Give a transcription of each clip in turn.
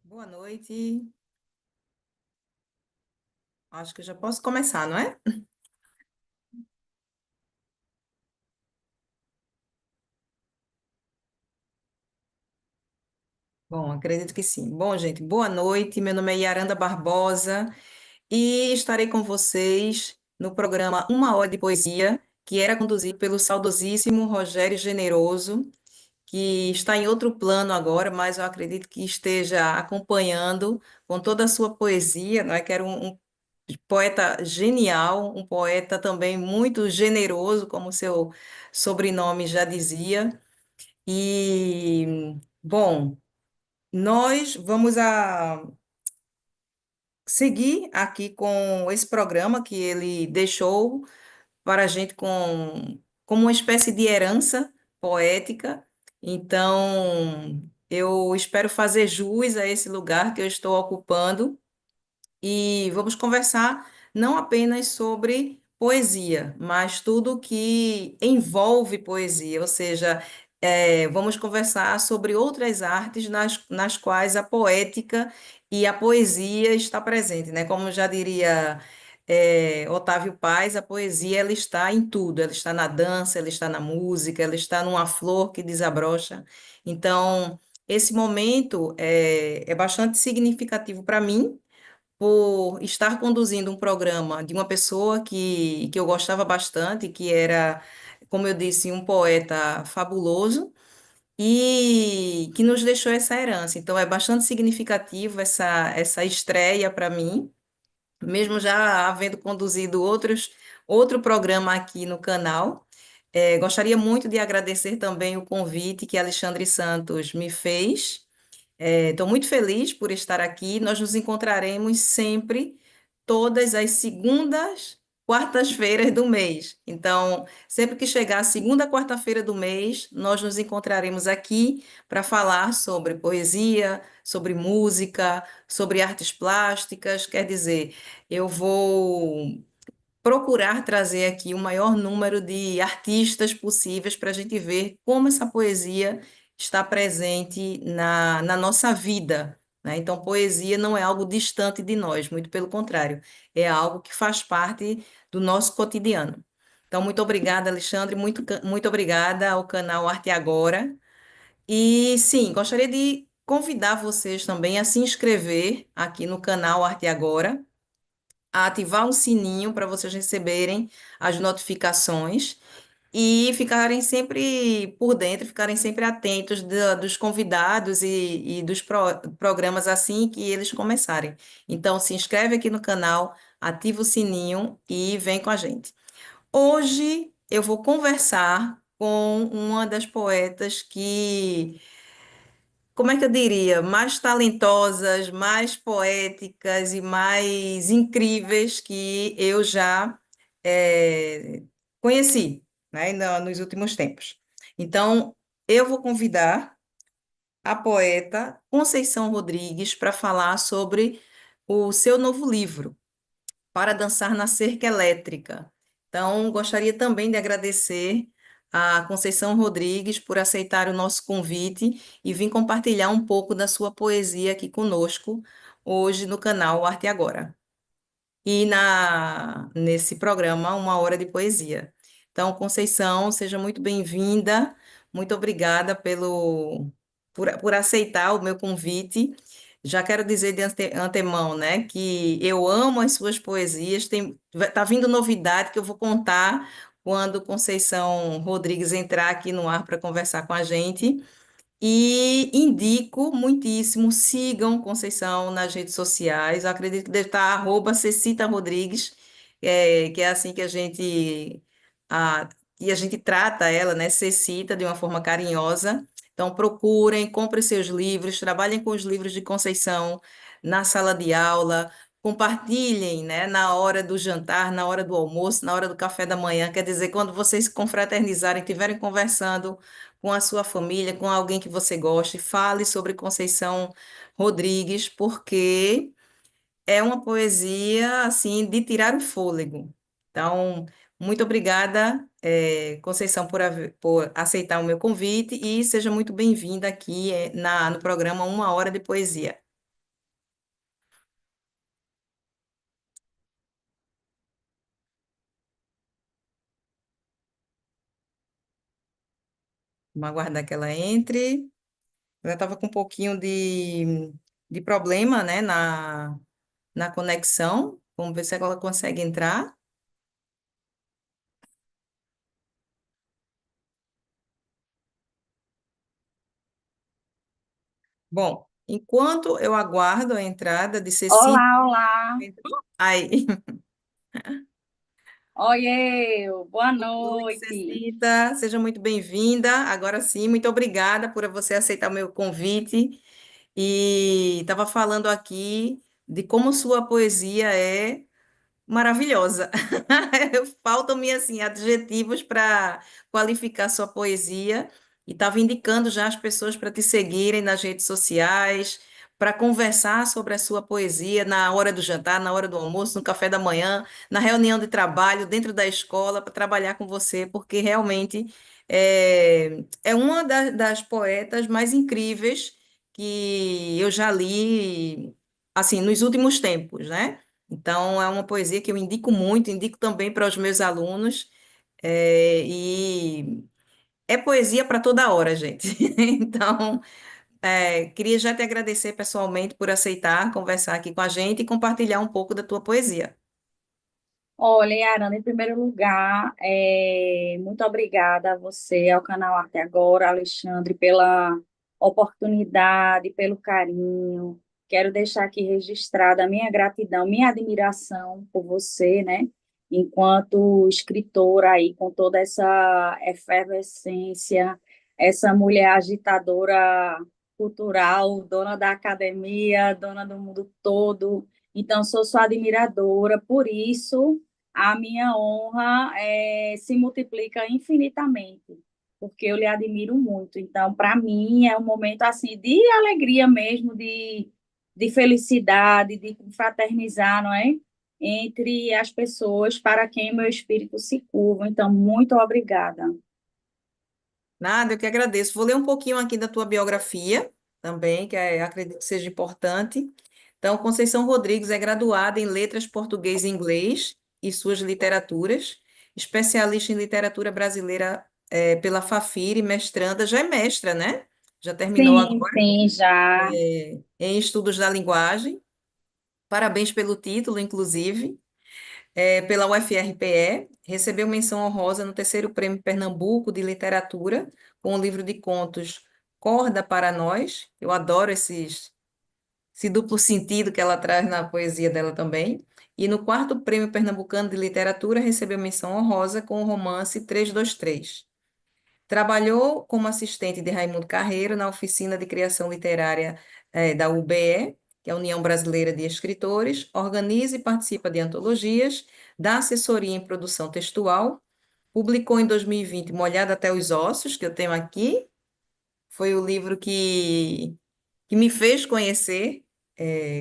Boa noite. Acho que eu já posso começar, não é? Bom, acredito que sim. Bom, gente, boa noite. Meu nome é Yaranda Barbosa e estarei com vocês no programa Uma Hora de Poesia, que era conduzido pelo saudosíssimo Rogério Generoso, que está em outro plano agora, mas eu acredito que esteja acompanhando com toda a sua poesia, não é? Que era um poeta genial, um poeta também muito generoso, como seu sobrenome já dizia. E, bom, nós vamos seguir aqui com esse programa que ele deixou para a gente como uma espécie de herança poética. Então, eu espero fazer jus a esse lugar que eu estou ocupando e vamos conversar não apenas sobre poesia, mas tudo que envolve poesia, ou seja, vamos conversar sobre outras artes nas quais a poética e a poesia está presente, né? Como já diria Otávio Paz, a poesia ela está em tudo, ela está na dança, ela está na música, ela está numa flor que desabrocha. Então, esse momento é bastante significativo para mim por estar conduzindo um programa de uma pessoa que eu gostava bastante, que era, como eu disse, um poeta fabuloso e que nos deixou essa herança. Então, é bastante significativo essa estreia para mim, mesmo já havendo conduzido outro programa aqui no canal. Gostaria muito de agradecer também o convite que Alexandre Santos me fez. Estou muito feliz por estar aqui. Nós nos encontraremos sempre, todas as segundas, quartas-feiras do mês. Então, sempre que chegar a segunda quarta-feira do mês, nós nos encontraremos aqui para falar sobre poesia, sobre música, sobre artes plásticas. Quer dizer, eu vou procurar trazer aqui o maior número de artistas possíveis para a gente ver como essa poesia está presente na nossa vida, né? Então, poesia não é algo distante de nós, muito pelo contrário, é algo que faz parte do nosso cotidiano. Então, muito obrigada, Alexandre, muito obrigada ao canal Arte Agora. E sim, gostaria de convidar vocês também a se inscrever aqui no canal Arte Agora, a ativar um sininho para vocês receberem as notificações e ficarem sempre por dentro, ficarem sempre atentos dos convidados e dos programas assim que eles começarem. Então, se inscreve aqui no canal, ativa o sininho e vem com a gente. Hoje eu vou conversar com uma das poetas que, como é que eu diria, mais talentosas, mais poéticas e mais incríveis que eu já eh, conheci, né, nos últimos tempos. Então, eu vou convidar a poeta Conceição Rodrigues para falar sobre o seu novo livro, Para Dançar na Cerca Elétrica. Então, gostaria também de agradecer a Conceição Rodrigues por aceitar o nosso convite e vir compartilhar um pouco da sua poesia aqui conosco, hoje no canal Arte Agora e nesse programa Uma Hora de Poesia. Então, Conceição, seja muito bem-vinda, muito obrigada por aceitar o meu convite. Já quero dizer de antemão, né, que eu amo as suas poesias, tá vindo novidade que eu vou contar quando Conceição Rodrigues entrar aqui no ar para conversar com a gente. E indico muitíssimo, sigam Conceição nas redes sociais. Eu acredito que deve estar @Cecita Rodrigues, que é assim a, que a gente trata ela, né? Cecita, de uma forma carinhosa. Então, procurem, comprem seus livros, trabalhem com os livros de Conceição na sala de aula, compartilhem, né? Na hora do jantar, na hora do almoço, na hora do café da manhã. Quer dizer, quando vocês se confraternizarem, estiverem conversando com a sua família, com alguém que você goste, fale sobre Conceição Rodrigues, porque é uma poesia assim de tirar o fôlego. Então, muito obrigada, Conceição, por aceitar o meu convite e seja muito bem-vinda aqui no programa Uma Hora de Poesia. Vamos aguardar que ela entre. Ela estava com um pouquinho de problema, né, na conexão. Vamos ver se ela consegue entrar. Bom, enquanto eu aguardo a entrada de Cecília. Olá, olá. Entrou? Aí. Oiê, boa Boa noite, noite. Cecita. Seja muito bem-vinda. Agora sim, muito obrigada por você aceitar o meu convite. E estava falando aqui de como sua poesia é maravilhosa. Faltam-me assim adjetivos para qualificar sua poesia e estava indicando já as pessoas para te seguirem nas redes sociais, para conversar sobre a sua poesia na hora do jantar, na hora do almoço, no café da manhã, na reunião de trabalho, dentro da escola, para trabalhar com você, porque realmente é uma das poetas mais incríveis que eu já li, assim, nos últimos tempos, né? Então, é uma poesia que eu indico muito, indico também para os meus alunos, e é poesia para toda hora, gente. Então, queria já te agradecer pessoalmente por aceitar conversar aqui com a gente e compartilhar um pouco da tua poesia. Olha, Arana, em primeiro lugar, muito obrigada a você, ao canal Arte Agora, Alexandre, pela oportunidade, pelo carinho. Quero deixar aqui registrada a minha gratidão, minha admiração por você, né? Enquanto escritora aí, com toda essa efervescência, essa mulher agitadora cultural, dona da academia, dona do mundo todo. Então, sou sua admiradora, por isso a minha honra se multiplica infinitamente, porque eu lhe admiro muito. Então, para mim, é um momento assim de alegria mesmo, de felicidade, de fraternizar, não é? Entre as pessoas para quem meu espírito se curva. Então, muito obrigada. Nada, eu que agradeço. Vou ler um pouquinho aqui da tua biografia também, que acredito que seja importante. Então, Conceição Rodrigues é graduada em Letras Português e Inglês e suas literaturas, especialista em literatura brasileira pela Fafiri, mestranda, já é mestra, né? Já terminou Sim, agora sim, já. em Estudos da Linguagem. Parabéns pelo título, inclusive, pela UFRPE. Recebeu menção honrosa no terceiro Prêmio Pernambuco de Literatura, com o livro de contos Corda para Nós. Eu adoro esse duplo sentido que ela traz na poesia dela também. E no quarto Prêmio Pernambucano de Literatura, recebeu menção honrosa com o romance 323. Trabalhou como assistente de Raimundo Carreiro na oficina de criação literária da UBE, que é a União Brasileira de Escritores, organiza e participa de antologias, dá assessoria em produção textual, publicou em 2020 Molhada até os Ossos, que eu tenho aqui, foi o livro que me fez conhecer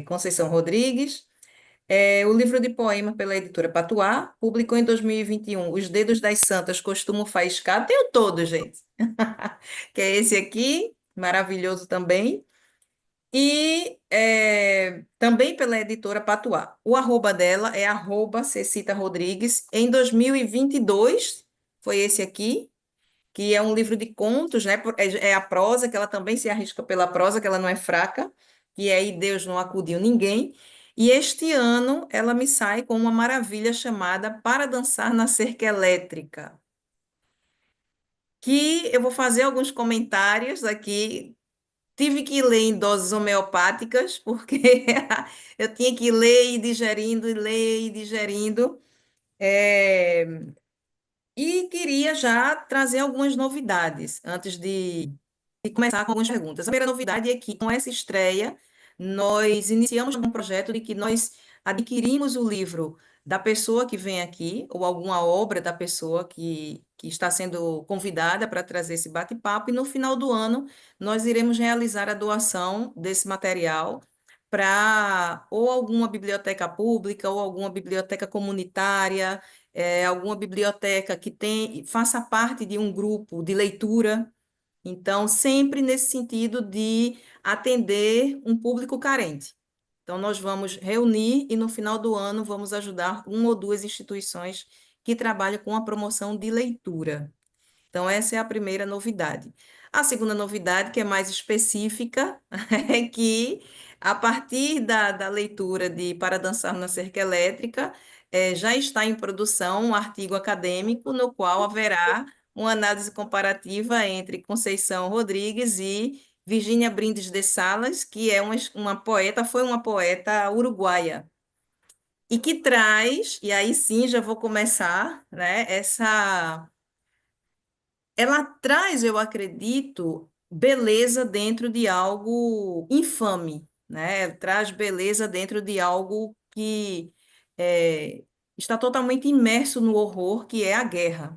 Conceição Rodrigues. O livro de poema pela editora Patuá, publicou em 2021 Os Dedos das Santas Costumam Faiscar. Tenho todo, gente. Que é esse aqui, maravilhoso também. E também pela editora Patuá. O arroba dela é arroba Cecita Rodrigues. Em 2022, foi esse aqui, que é um livro de contos, né? É a prosa, que ela também se arrisca pela prosa, que ela não é fraca, e aí Deus não acudiu ninguém. E este ano ela me sai com uma maravilha chamada Para Dançar na Cerca Elétrica, que eu vou fazer alguns comentários aqui. Tive que ler em doses homeopáticas, porque eu tinha que ler e digerindo, e ler e digerindo. É, E queria já trazer algumas novidades antes de começar com algumas perguntas. A primeira novidade é que, com essa estreia, nós iniciamos um projeto de que nós adquirimos o livro da pessoa que vem aqui, ou alguma obra da pessoa que está sendo convidada para trazer esse bate-papo, e no final do ano nós iremos realizar a doação desse material para ou alguma biblioteca pública, ou alguma biblioteca comunitária, alguma biblioteca que faça parte de um grupo de leitura, então, sempre nesse sentido de atender um público carente. Então, nós vamos reunir e no final do ano vamos ajudar uma ou duas instituições que trabalham com a promoção de leitura. Então, essa é a primeira novidade. A segunda novidade, que é mais específica, é que, a partir da leitura de Para Dançar na Cerca Elétrica, já está em produção um artigo acadêmico no qual haverá uma análise comparativa entre Conceição Rodrigues e Virgínia Brindes de Salas, que é uma poeta, foi uma poeta uruguaia, e que traz, e aí sim já vou começar, né, ela traz, eu acredito, beleza dentro de algo infame, né? Traz beleza dentro de algo que é, está totalmente imerso no horror, que é a guerra,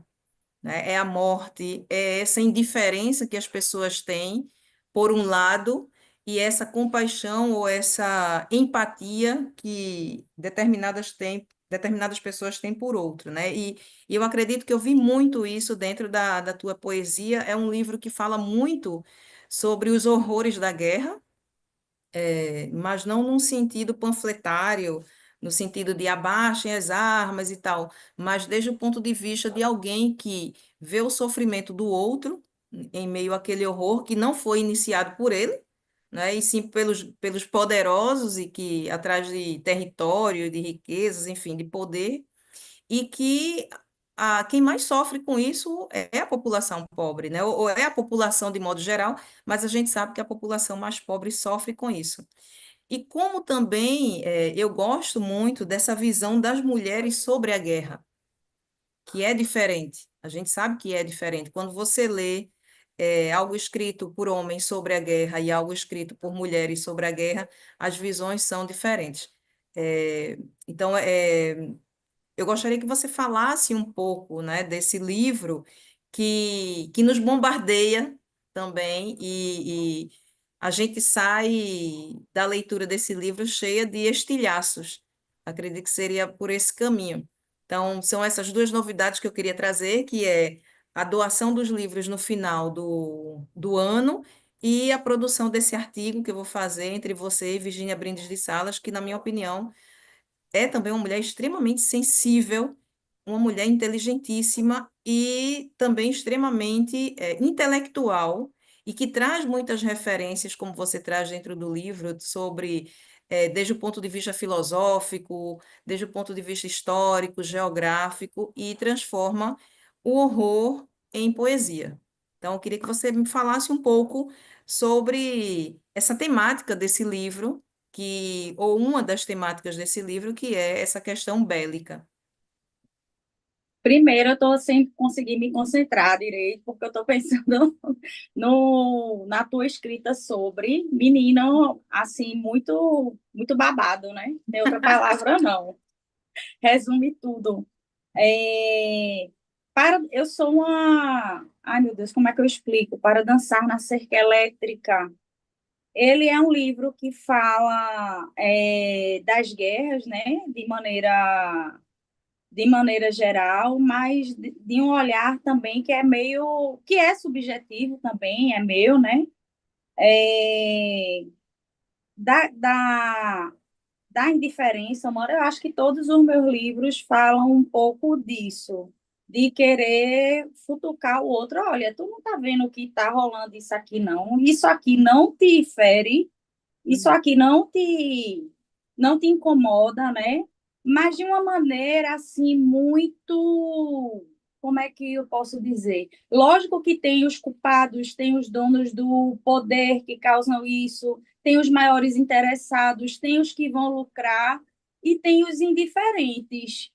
né? É a morte, é essa indiferença que as pessoas têm, por um lado, e essa compaixão ou essa empatia que determinadas pessoas têm por outro, né? E eu acredito que eu vi muito isso dentro da tua poesia. É um livro que fala muito sobre os horrores da guerra, mas não num sentido panfletário, no sentido de abaixem as armas e tal, mas desde o ponto de vista de alguém que vê o sofrimento do outro em meio àquele horror que não foi iniciado por ele, né, e sim pelos poderosos e que atrás de território, de riquezas, enfim, de poder, e que quem mais sofre com isso é a população pobre, né, ou é a população de modo geral, mas a gente sabe que a população mais pobre sofre com isso. E como também eu gosto muito dessa visão das mulheres sobre a guerra, que é diferente. A gente sabe que é diferente. Quando você lê algo escrito por homens sobre a guerra e algo escrito por mulheres sobre a guerra, as visões são diferentes. É, então, eu gostaria que você falasse um pouco, né, desse livro que nos bombardeia também, e a gente sai da leitura desse livro cheia de estilhaços. Acredito que seria por esse caminho. Então, são essas duas novidades que eu queria trazer, que é a doação dos livros no final do ano e a produção desse artigo que eu vou fazer entre você e Virgínia Brindes de Salas, que, na minha opinião, é também uma mulher extremamente sensível, uma mulher inteligentíssima e também extremamente intelectual, e que traz muitas referências, como você traz dentro do livro, sobre, desde o ponto de vista filosófico, desde o ponto de vista histórico, geográfico, e transforma o horror em poesia. Então, eu queria que você me falasse um pouco sobre essa temática desse livro ou uma das temáticas desse livro, que é essa questão bélica. Primeiro, eu estou sem conseguir me concentrar direito, porque eu estou pensando no, na tua escrita sobre menino, assim, muito babado, né? Tem outra palavra, não. Resume tudo. Eu sou uma... Ai, meu Deus, como é que eu explico? Para Dançar na Cerca Elétrica. Ele é um livro que fala das guerras, né? De maneira geral, mas de um olhar também que é meio, que é subjetivo também, é meu, né? É, da, da, da indiferença, amor, eu acho que todos os meus livros falam um pouco disso, de querer futucar o outro. Olha, tu não tá vendo que tá rolando isso aqui, não. Isso aqui não te fere, isso aqui não te incomoda, né? Mas de uma maneira assim muito, como é que eu posso dizer? Lógico que tem os culpados, tem os donos do poder que causam isso, tem os maiores interessados, tem os que vão lucrar e tem os indiferentes,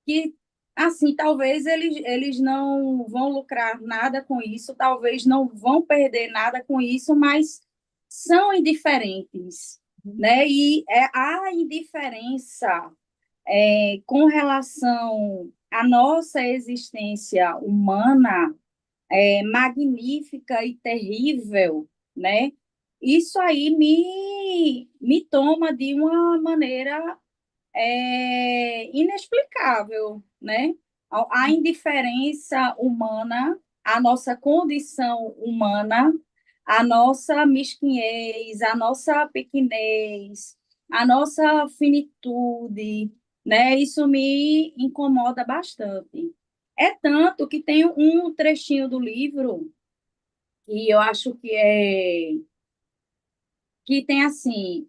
que assim, talvez eles não vão lucrar nada com isso, talvez não vão perder nada com isso, mas são indiferentes, né? E a indiferença com relação à nossa existência humana é magnífica e terrível, né? Isso aí me toma de uma maneira inexplicável, né? A indiferença humana, a nossa condição humana, a nossa mesquinhez, a nossa pequenez, a nossa finitude, né? Isso me incomoda bastante. É tanto que tem um trechinho do livro que eu acho que tem assim,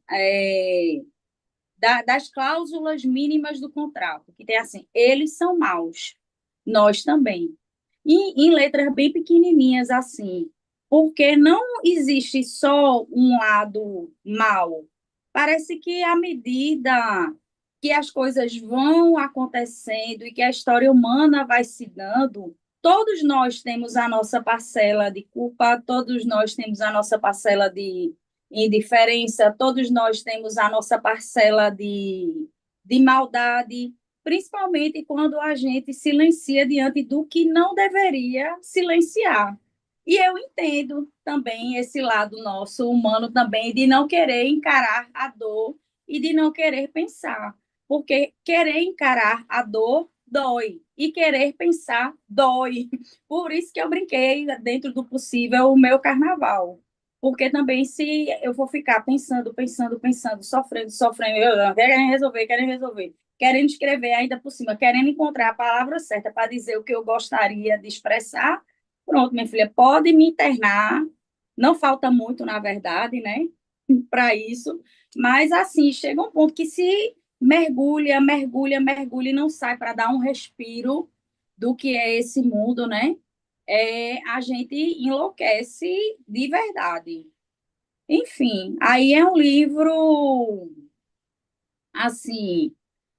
das cláusulas mínimas do contrato, que tem assim, eles são maus, nós também. E em letras bem pequenininhas assim, porque não existe só um lado mau. Parece que à medida que as coisas vão acontecendo e que a história humana vai se dando, todos nós temos a nossa parcela de culpa, todos nós temos a nossa parcela de indiferença, todos nós temos a nossa parcela de maldade, principalmente quando a gente silencia diante do que não deveria silenciar. E eu entendo também esse lado nosso humano também de não querer encarar a dor e de não querer pensar, porque querer encarar a dor dói e querer pensar dói. Por isso que eu brinquei dentro do possível o meu carnaval. Porque também se eu for ficar pensando, pensando, pensando, sofrendo, sofrendo, querendo resolver, querendo escrever ainda por cima, querendo encontrar a palavra certa para dizer o que eu gostaria de expressar, pronto, minha filha, pode me internar, não falta muito, na verdade, né, para isso, mas assim, chega um ponto que se mergulha, mergulha, mergulha e não sai para dar um respiro do que é esse mundo, né? A gente enlouquece de verdade. Enfim, aí é um livro assim,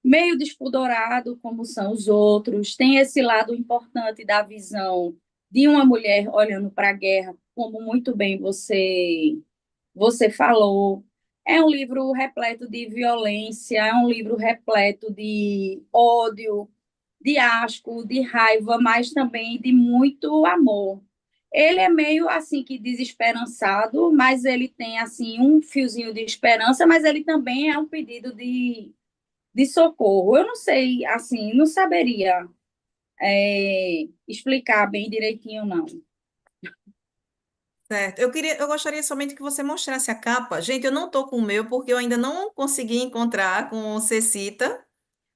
meio despudorado, como são os outros, tem esse lado importante da visão de uma mulher olhando para a guerra, como muito bem você falou. É um livro repleto de violência, é um livro repleto de ódio, de asco, de raiva, mas também de muito amor. Ele é meio assim que desesperançado, mas ele tem assim um fiozinho de esperança, mas ele também é um pedido de socorro. Eu não sei, assim, não saberia explicar bem direitinho, não. Certo. Eu gostaria somente que você mostrasse a capa. Gente, eu não tô com o meu porque eu ainda não consegui encontrar com o Cecita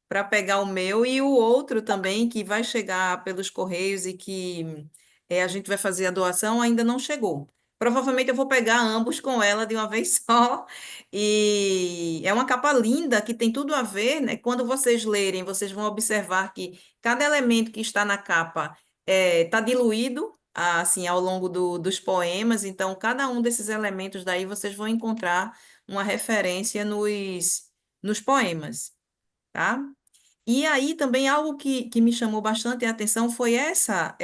para pegar o meu e o outro também que vai chegar pelos correios e que a gente vai fazer a doação ainda não chegou. Provavelmente eu vou pegar ambos com ela de uma vez só. E é uma capa linda que tem tudo a ver, né? Quando vocês lerem, vocês vão observar que cada elemento que está na capa está diluído assim ao longo dos poemas. Então, cada um desses elementos daí vocês vão encontrar uma referência nos poemas, tá? E aí também algo que me chamou bastante a atenção foi essa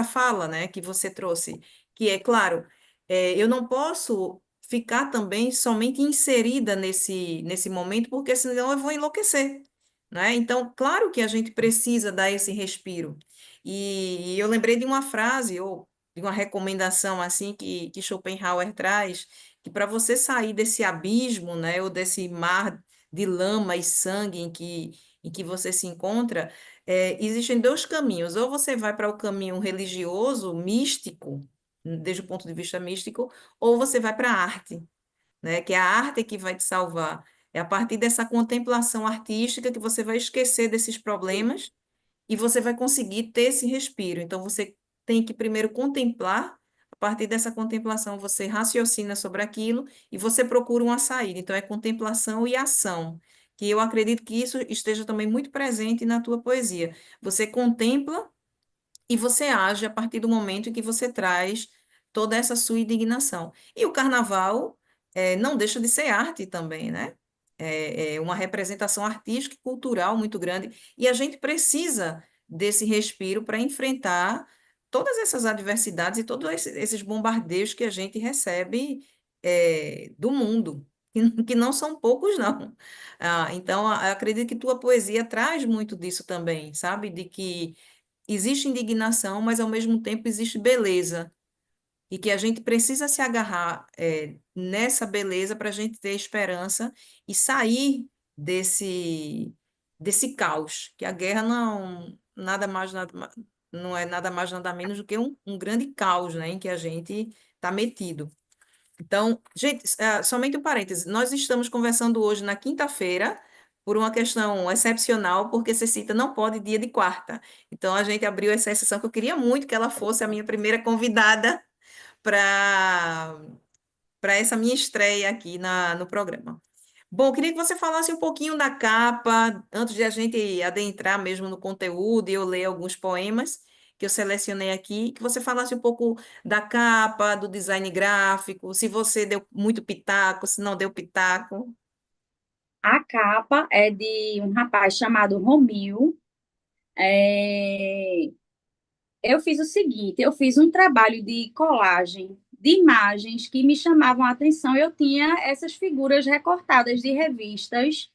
fala, né, que você trouxe, que é claro, eu não posso ficar também somente inserida nesse momento, porque senão eu vou enlouquecer, né? Então, claro que a gente precisa dar esse respiro. E eu lembrei de uma frase ou de uma recomendação assim que Schopenhauer traz, que para você sair desse abismo, né, ou desse mar de lama e sangue em que você se encontra, existem dois caminhos. Ou você vai para o caminho religioso, místico, desde o ponto de vista místico, ou você vai para a arte, né? Que é a arte que vai te salvar. É a partir dessa contemplação artística que você vai esquecer desses problemas e você vai conseguir ter esse respiro. Então, você tem que primeiro contemplar, a partir dessa contemplação, você raciocina sobre aquilo e você procura uma saída. Então, é contemplação e ação, que eu acredito que isso esteja também muito presente na tua poesia. Você contempla e você age a partir do momento em que você traz toda essa sua indignação. E o carnaval não deixa de ser arte também, né? É uma representação artística e cultural muito grande. E a gente precisa desse respiro para enfrentar todas essas adversidades e todos esses bombardeios que a gente recebe do mundo, que não são poucos, não. Então, acredito que tua poesia traz muito disso também, sabe? De que existe indignação, mas ao mesmo tempo existe beleza. E que a gente precisa se agarrar nessa beleza para a gente ter esperança e sair desse caos. Que a guerra não é nada mais, nada menos do que um grande caos, né, em que a gente está metido. Então, gente, somente um parêntese. Nós estamos conversando hoje na quinta-feira, por uma questão excepcional, porque Cecita não pode dia de quarta. Então a gente abriu essa exceção que eu queria muito que ela fosse a minha primeira convidada para essa minha estreia aqui no programa. Bom, eu queria que você falasse um pouquinho da capa, antes de a gente adentrar mesmo no conteúdo e eu ler alguns poemas que eu selecionei aqui, que você falasse um pouco da capa, do design gráfico, se você deu muito pitaco, se não deu pitaco. A capa é de um rapaz chamado Romil. É, eu fiz o seguinte, eu fiz um trabalho de colagem de imagens que me chamavam a atenção. Eu tinha essas figuras recortadas de revistas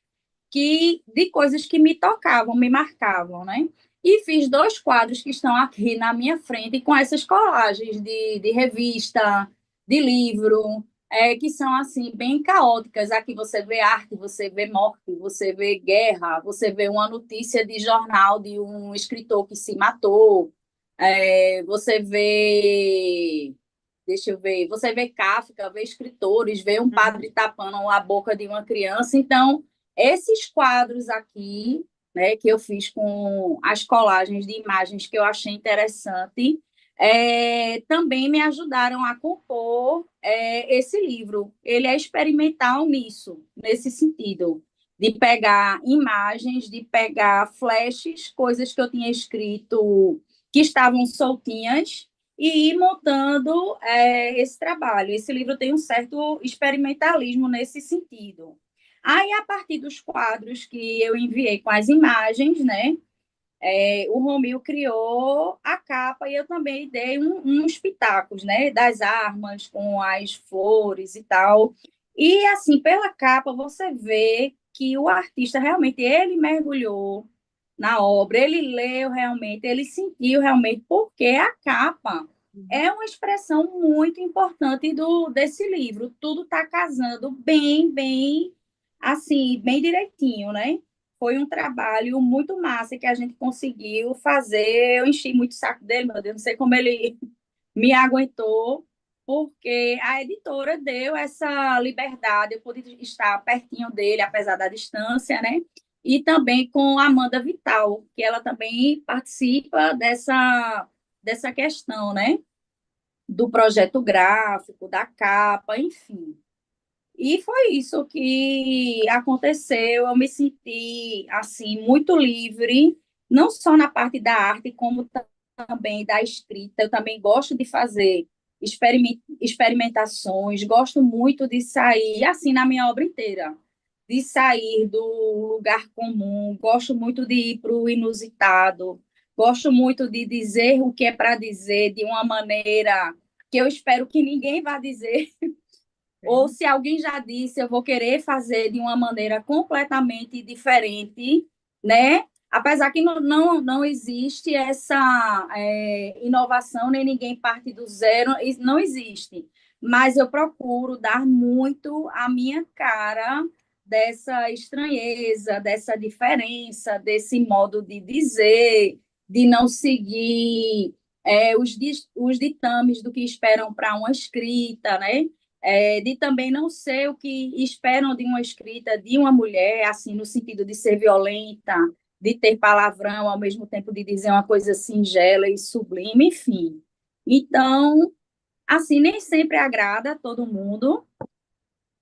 de coisas que me tocavam, me marcavam, né? E fiz dois quadros que estão aqui na minha frente com essas colagens de revista, de livro, que são assim bem caóticas. Aqui você vê arte, você vê morte, você vê guerra, você vê uma notícia de jornal de um escritor que se matou, você vê, deixa eu ver, você vê Kafka, vê escritores, vê um Uhum. padre tapando a boca de uma criança. Então, esses quadros aqui, né, que eu fiz com as colagens de imagens que eu achei interessante, também me ajudaram a compor esse livro. Ele é experimental nisso, nesse sentido, de pegar imagens, de pegar flashes, coisas que eu tinha escrito que estavam soltinhas e ir montando esse trabalho. Esse livro tem um certo experimentalismo nesse sentido. Aí, a partir dos quadros que eu enviei com as imagens, né, o Romil criou a capa e eu também dei uns pitacos, né, das armas com as flores e tal. E, assim, pela capa, você vê que o artista realmente, ele mergulhou na obra, ele leu realmente, ele sentiu realmente, porque a capa é uma expressão muito importante desse livro. Tudo está casando bem, assim, bem direitinho, né? Foi um trabalho muito massa que a gente conseguiu fazer. Eu enchi muito o saco dele, meu Deus, não sei como ele me aguentou, porque a editora deu essa liberdade, eu pude estar pertinho dele, apesar da distância, né? E também com a Amanda Vital, que ela também participa dessa questão, né? Do projeto gráfico, da capa, enfim. E foi isso que aconteceu. Eu me senti assim muito livre, não só na parte da arte, como também da escrita. Eu também gosto de fazer experimentações, gosto muito de sair, assim, na minha obra inteira, de sair do lugar comum, gosto muito de ir para o inusitado, gosto muito de dizer o que é para dizer de uma maneira que eu espero que ninguém vá dizer, ou Sim. se alguém já disse, eu vou querer fazer de uma maneira completamente diferente, né? Apesar que não existe essa inovação, nem ninguém parte do zero, isso não existe. Mas eu procuro dar muito a minha cara dessa estranheza, dessa diferença, desse modo de dizer, de não seguir os ditames do que esperam para uma escrita, né? De também não ser o que esperam de uma escrita de uma mulher, assim, no sentido de ser violenta, de ter palavrão, ao mesmo tempo de dizer uma coisa singela e sublime, enfim. Então, assim, nem sempre agrada a todo mundo,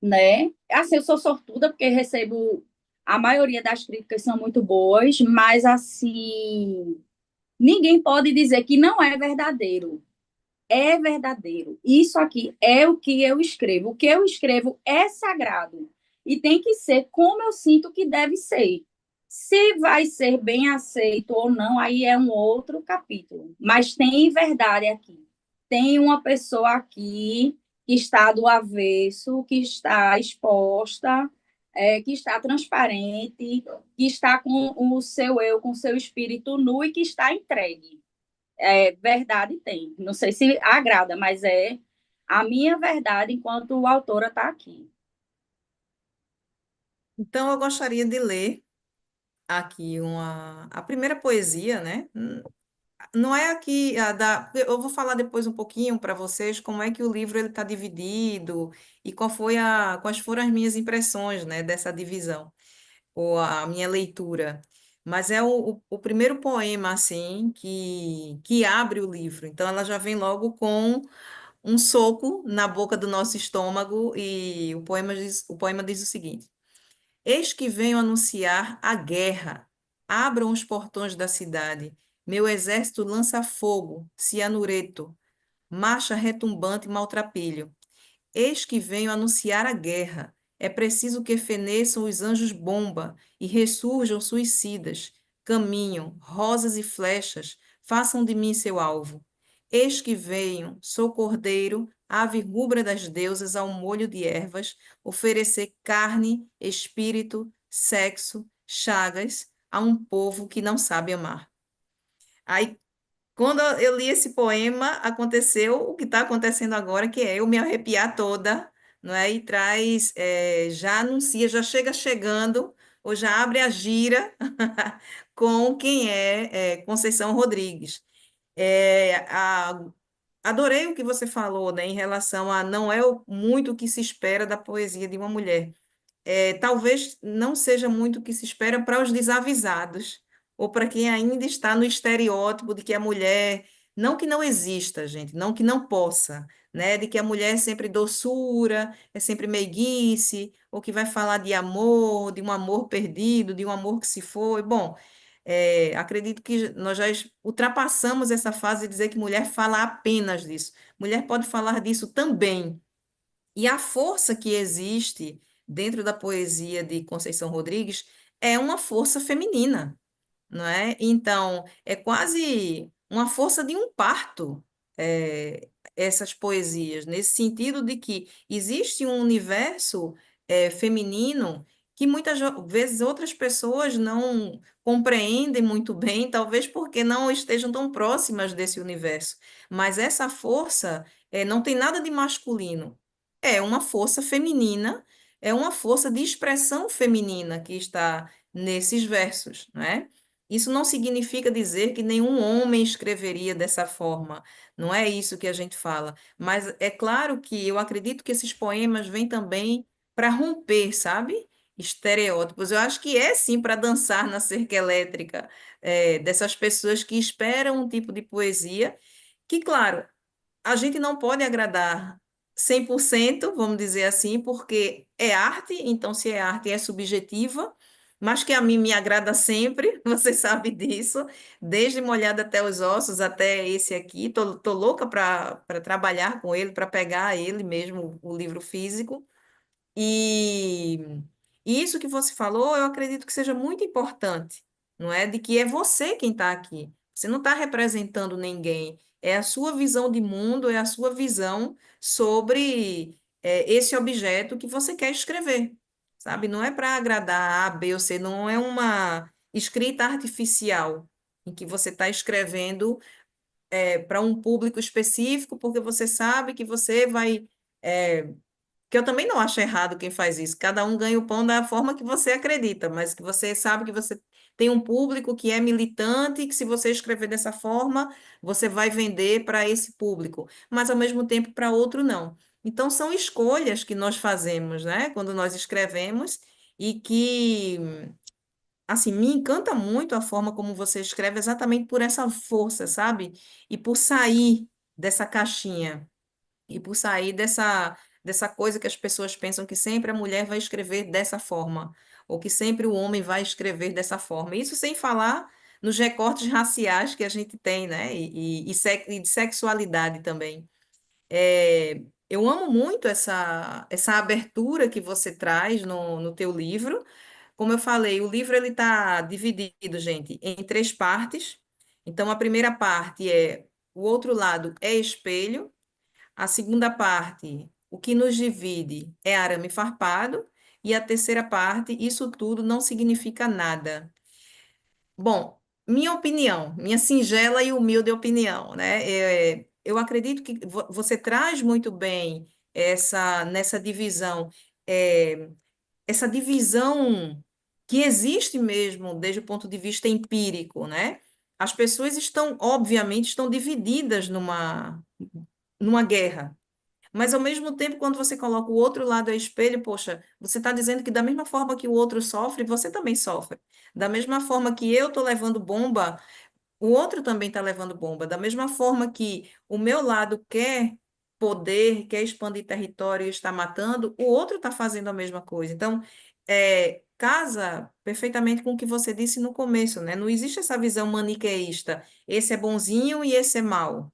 né? Assim, eu sou sortuda porque recebo a maioria das críticas são muito boas, mas assim, ninguém pode dizer que não é verdadeiro, é verdadeiro. Isso aqui é o que eu escrevo. O que eu escrevo é sagrado e tem que ser como eu sinto que deve ser. Se vai ser bem aceito ou não, aí é um outro capítulo. Mas tem verdade aqui. Tem uma pessoa aqui que está do avesso, que está exposta, que está transparente, que está com o seu eu, com o seu espírito nu e que está entregue. Verdade tem. Não sei se agrada, mas é a minha verdade enquanto autora está aqui. Então, eu gostaria de ler aqui a primeira poesia, né? Não é aqui a da. Eu vou falar depois um pouquinho para vocês como é que o livro ele está dividido e quais foram as minhas impressões, né, dessa divisão. ou a minha leitura, mas é o primeiro poema, assim, que abre o livro. Então, ela já vem logo com um soco na boca do nosso estômago, e o poema diz o seguinte: Eis que venho anunciar a guerra. Abram os portões da cidade. Meu exército lança fogo, cianureto, marcha retumbante e maltrapilho. Eis que venho anunciar a guerra. É preciso que feneçam os anjos bomba e ressurjam suicidas. Caminham, rosas e flechas, façam de mim seu alvo. Eis que venho, sou cordeiro, ave rubra das deusas ao molho de ervas, oferecer carne, espírito, sexo, chagas a um povo que não sabe amar. Aí quando eu li esse poema, aconteceu o que está acontecendo agora, que é eu me arrepiar toda, não é? E traz, já anuncia, já chega chegando, ou já abre a gira com quem é, Conceição Rodrigues. É, adorei o que você falou, né, em relação a não é muito o que se espera da poesia de uma mulher. Talvez não seja muito o que se espera para os desavisados, ou para quem ainda está no estereótipo de que a mulher, não que não exista, gente, não que não possa, né, de que a mulher é sempre doçura, é sempre meiguice, ou que vai falar de amor, de um amor perdido, de um amor que se foi. Bom, acredito que nós já ultrapassamos essa fase de dizer que mulher fala apenas disso. Mulher pode falar disso também, e a força que existe dentro da poesia de Conceição Rodrigues é uma força feminina, não é? Então, é quase uma força de um parto, essas poesias, nesse sentido de que existe um universo, feminino que muitas vezes outras pessoas não compreendem muito bem, talvez porque não estejam tão próximas desse universo. Mas essa força, não tem nada de masculino. É uma força feminina, é uma força de expressão feminina que está nesses versos, não é? Isso não significa dizer que nenhum homem escreveria dessa forma, não é isso que a gente fala. Mas é claro que eu acredito que esses poemas vêm também para romper, sabe? Estereótipos. Eu acho que é sim para dançar na cerca elétrica, dessas pessoas que esperam um tipo de poesia, que, claro, a gente não pode agradar 100%, vamos dizer assim, porque é arte, então se é arte é subjetiva, mas que a mim me agrada sempre, você sabe disso, desde Molhada até os Ossos, até esse aqui, tô louca para trabalhar com ele, para pegar ele mesmo, o livro físico, e, e isso que você falou, eu acredito que seja muito importante, não é? De que é você quem está aqui. Você não está representando ninguém. É a sua visão de mundo, é a sua visão sobre, esse objeto que você quer escrever, sabe? Não é para agradar A, B ou C, não é uma escrita artificial em que você está escrevendo, para um público específico, porque você sabe que você vai. Que eu também não acho errado quem faz isso. Cada um ganha o pão da forma que você acredita, mas que você sabe que você tem um público que é militante e que se você escrever dessa forma, você vai vender para esse público, mas ao mesmo tempo para outro não. Então são escolhas que nós fazemos, né, quando nós escrevemos e que, assim, me encanta muito a forma como você escreve exatamente por essa força, sabe? E por sair dessa caixinha. E por sair dessa coisa que as pessoas pensam que sempre a mulher vai escrever dessa forma, ou que sempre o homem vai escrever dessa forma. Isso sem falar nos recortes raciais que a gente tem, né? E de sexualidade também. Eu amo muito essa abertura que você traz no teu livro. Como eu falei, o livro ele está dividido, gente, em três partes. Então, a primeira parte é o outro lado é espelho. A segunda parte, o que nos divide é arame farpado. E a terceira parte, isso tudo não significa nada. Bom, minha opinião, minha singela e humilde opinião, né? Eu acredito que você traz muito bem nessa divisão, é, essa divisão que existe mesmo desde o ponto de vista empírico, né? As pessoas estão, obviamente, estão divididas numa guerra, Mas ao mesmo tempo, quando você coloca o outro lado ao espelho, poxa, você está dizendo que da mesma forma que o outro sofre, você também sofre. Da mesma forma que eu estou levando bomba, o outro também está levando bomba. Da mesma forma que o meu lado quer poder, quer expandir território e está matando, o outro está fazendo a mesma coisa. Então, casa perfeitamente com o que você disse no começo, né? Não existe essa visão maniqueísta. Esse é bonzinho e esse é mau,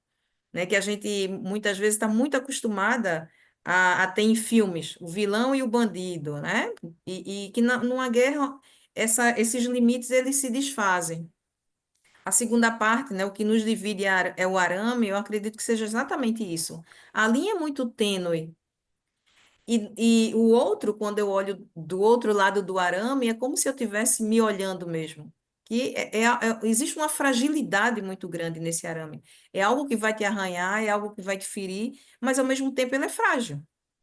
né? Que a gente muitas vezes está muito acostumada a ter em filmes, o vilão e o bandido, né? E que numa guerra esses limites eles se desfazem. A segunda parte, né, o que nos divide é o arame, eu acredito que seja exatamente isso. A linha é muito tênue e o outro, quando eu olho do outro lado do arame, é como se eu estivesse me olhando mesmo. Existe uma fragilidade muito grande nesse arame. É algo que vai te arranhar, é algo que vai te ferir, mas ao mesmo tempo ele é frágil.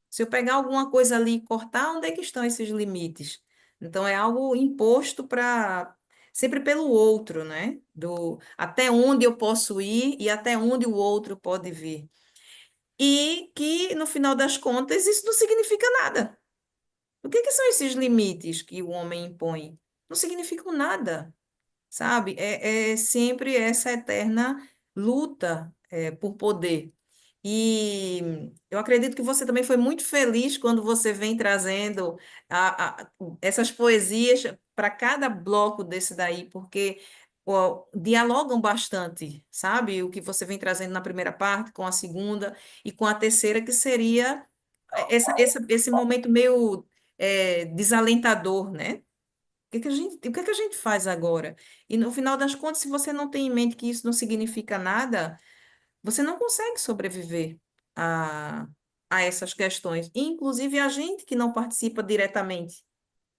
Se eu pegar alguma coisa ali e cortar, onde é que estão esses limites? Então é algo imposto para sempre pelo outro, né? Do até onde eu posso ir e até onde o outro pode vir. E que, no final das contas, isso não significa nada. O que que são esses limites que o homem impõe? Não significam nada, sabe? É sempre essa eterna luta, por poder. E eu acredito que você também foi muito feliz quando você vem trazendo essas poesias para cada bloco desse daí, porque ó, dialogam bastante, sabe? O que você vem trazendo na primeira parte, com a segunda e com a terceira, que seria esse momento meio desalentador, né? O que que a gente faz agora? E no final das contas, se você não tem em mente que isso não significa nada, você não consegue sobreviver a, a essas questões. E, inclusive, a gente que não participa diretamente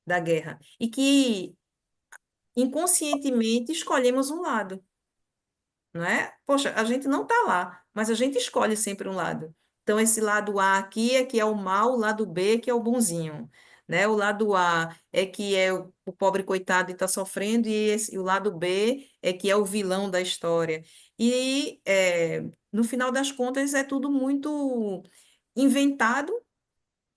da guerra e que inconscientemente escolhemos um lado, não é? Poxa, a gente não está lá, mas a gente escolhe sempre um lado. Então, esse lado A aqui é que é o mal, o lado B é que é o bonzinho, né? O lado A é que é o pobre coitado e está sofrendo, e o lado B é que é o vilão da história. E, no final das contas, é tudo muito inventado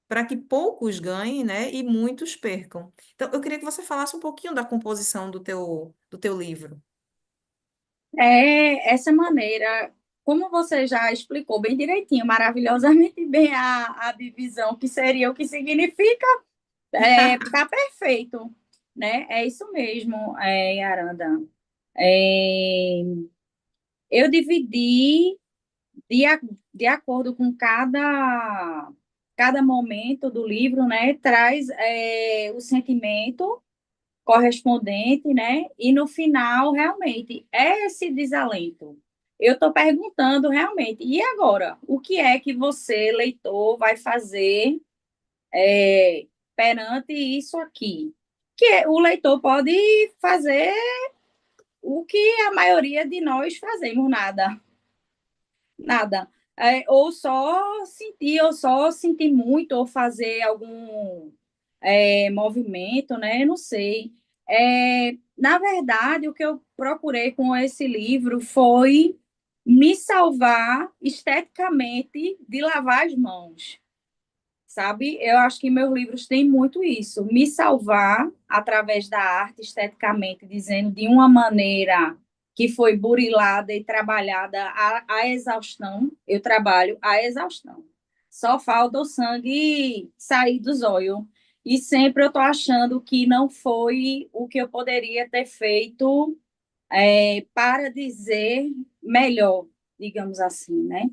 para que poucos ganhem, né? E muitos percam. Então, eu queria que você falasse um pouquinho da composição do teu livro. É essa maneira, como você já explicou bem direitinho, maravilhosamente bem a divisão, que seria o que significa, tá perfeito, né? É isso mesmo, Aranda. É, eu dividi de, a- de acordo com cada momento do livro, né? Traz o sentimento correspondente, né? E no final, realmente, é esse desalento. Eu estou perguntando realmente, e agora? O que é que você, leitor, vai fazer perante isso aqui? O leitor pode fazer o que a maioria de nós fazemos, nada, nada. Ou só sentir muito, ou fazer algum movimento, né? Não sei. Na verdade, o que eu procurei com esse livro foi me salvar esteticamente de lavar as mãos, sabe? Eu acho que meus livros têm muito isso, me salvar através da arte esteticamente, dizendo de uma maneira que foi burilada e trabalhada à exaustão. Eu trabalho à exaustão. Só falta o sangue sair dos olhos. E sempre eu estou achando que não foi o que eu poderia ter feito para dizer melhor, digamos assim, né?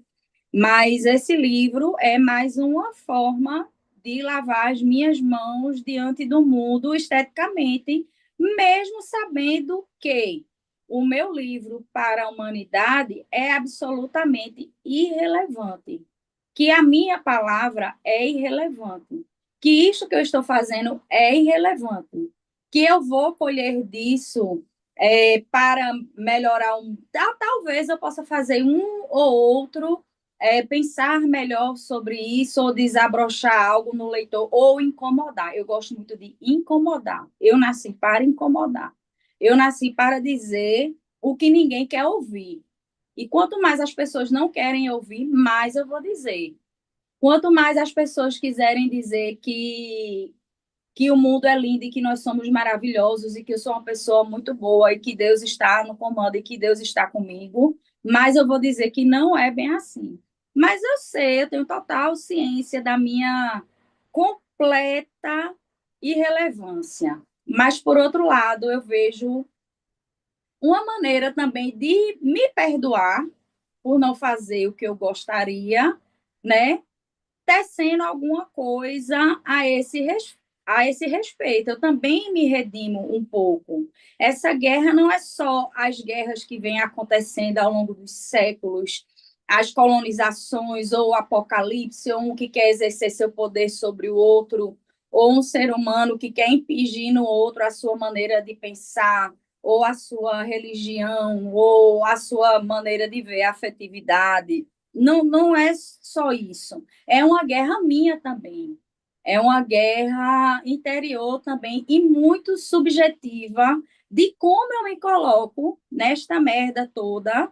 Mas esse livro é mais uma forma de lavar as minhas mãos diante do mundo esteticamente, mesmo sabendo que o meu livro para a humanidade é absolutamente irrelevante, que a minha palavra é irrelevante, que isto que eu estou fazendo é irrelevante, que eu vou colher disso para melhorar talvez eu possa fazer um ou outro pensar melhor sobre isso, ou desabrochar algo no leitor, ou incomodar. Eu gosto muito de incomodar. Eu nasci para incomodar. Eu nasci para dizer o que ninguém quer ouvir. E quanto mais as pessoas não querem ouvir, mais eu vou dizer. Quanto mais as pessoas quiserem dizer que o mundo é lindo e que nós somos maravilhosos e que eu sou uma pessoa muito boa e que Deus está no comando e que Deus está comigo, mas eu vou dizer que não é bem assim. Mas eu sei, eu tenho total ciência da minha completa irrelevância. Mas, por outro lado, eu vejo uma maneira também de me perdoar por não fazer o que eu gostaria, né? Tecendo alguma coisa a esse respeito. Eu também me redimo um pouco. Essa guerra não é só as guerras que vêm acontecendo ao longo dos séculos, as colonizações ou o apocalipse, ou um que quer exercer seu poder sobre o outro, ou um ser humano que quer impingir no outro a sua maneira de pensar, ou a sua religião, ou a sua maneira de ver a afetividade. Não, não é só isso. É uma guerra minha também. É uma guerra interior também e muito subjetiva de como eu me coloco nesta merda toda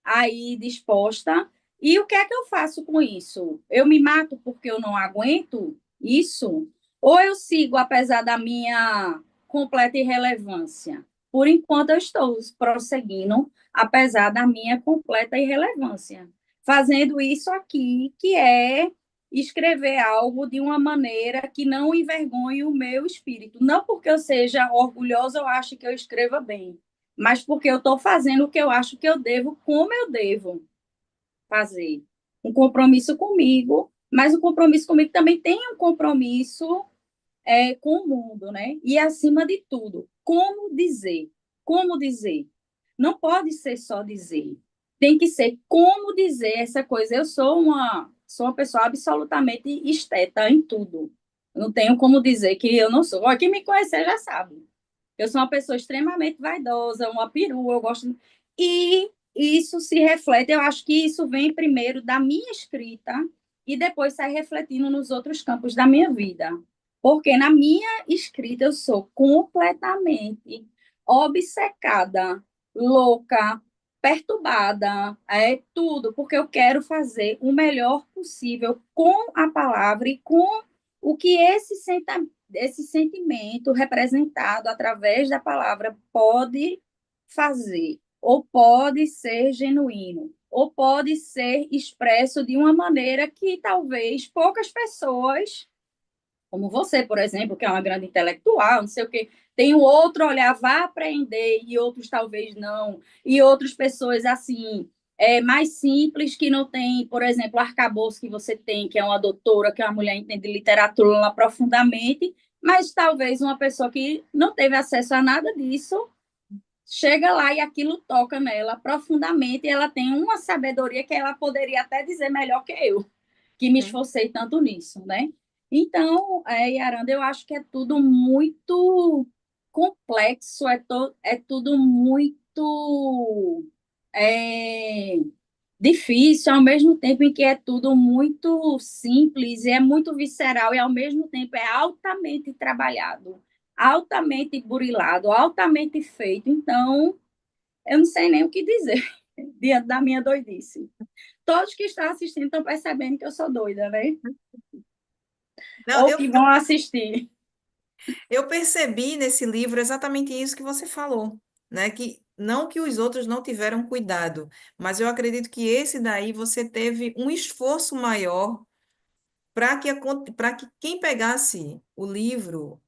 aí disposta. E o que é que eu faço com isso? Eu me mato porque eu não aguento isso? Ou eu sigo apesar da minha completa irrelevância? Por enquanto, eu estou prosseguindo, apesar da minha completa irrelevância. Fazendo isso aqui, que é escrever algo de uma maneira que não envergonhe o meu espírito. Não porque eu seja orgulhosa ou acho que eu escreva bem, mas porque eu estou fazendo o que eu acho que eu devo, como eu devo fazer. Um compromisso comigo, mas o compromisso comigo também tem um compromisso com o mundo, né? E acima de tudo, como dizer? Como dizer? Não pode ser só dizer. Tem que ser como dizer essa coisa. Eu sou uma pessoa absolutamente esteta em tudo. Não tenho como dizer que eu não sou. Quem me conhecer já sabe. Eu sou uma pessoa extremamente vaidosa, uma perua, eu gosto. E isso se reflete, eu acho que isso vem primeiro da minha escrita e depois sai refletindo nos outros campos da minha vida. Porque na minha escrita eu sou completamente obcecada, louca, perturbada, tudo, porque eu quero fazer o melhor possível com a palavra e com o que esse sentimento representado através da palavra pode fazer, ou pode ser genuíno, ou pode ser expresso de uma maneira que talvez poucas pessoas, como você, por exemplo, que é uma grande intelectual, não sei o quê, tem um outro olhar, vá aprender, e outros talvez não, e outras pessoas assim, mais simples, que não tem, por exemplo, o arcabouço que você tem, que é uma doutora, que é uma mulher que entende literatura profundamente, mas talvez uma pessoa que não teve acesso a nada disso, chega lá e aquilo toca nela profundamente, e ela tem uma sabedoria que ela poderia até dizer melhor que eu, que me Sim. esforcei tanto nisso, né? Então, Yaranda, eu acho que é tudo muito complexo, é tudo muito é, difícil, ao mesmo tempo em que é tudo muito simples, e é muito visceral, e ao mesmo tempo é altamente trabalhado, altamente burilado, altamente feito. Então, eu não sei nem o que dizer diante da minha doidice. Todos que estão assistindo estão percebendo que eu sou doida, né? Não, Ou que vão assistir. eu percebi nesse livro exatamente isso que você falou, né? Que não que os outros não tiveram cuidado, mas eu acredito que esse daí você teve um esforço maior para que quem pegasse o livro,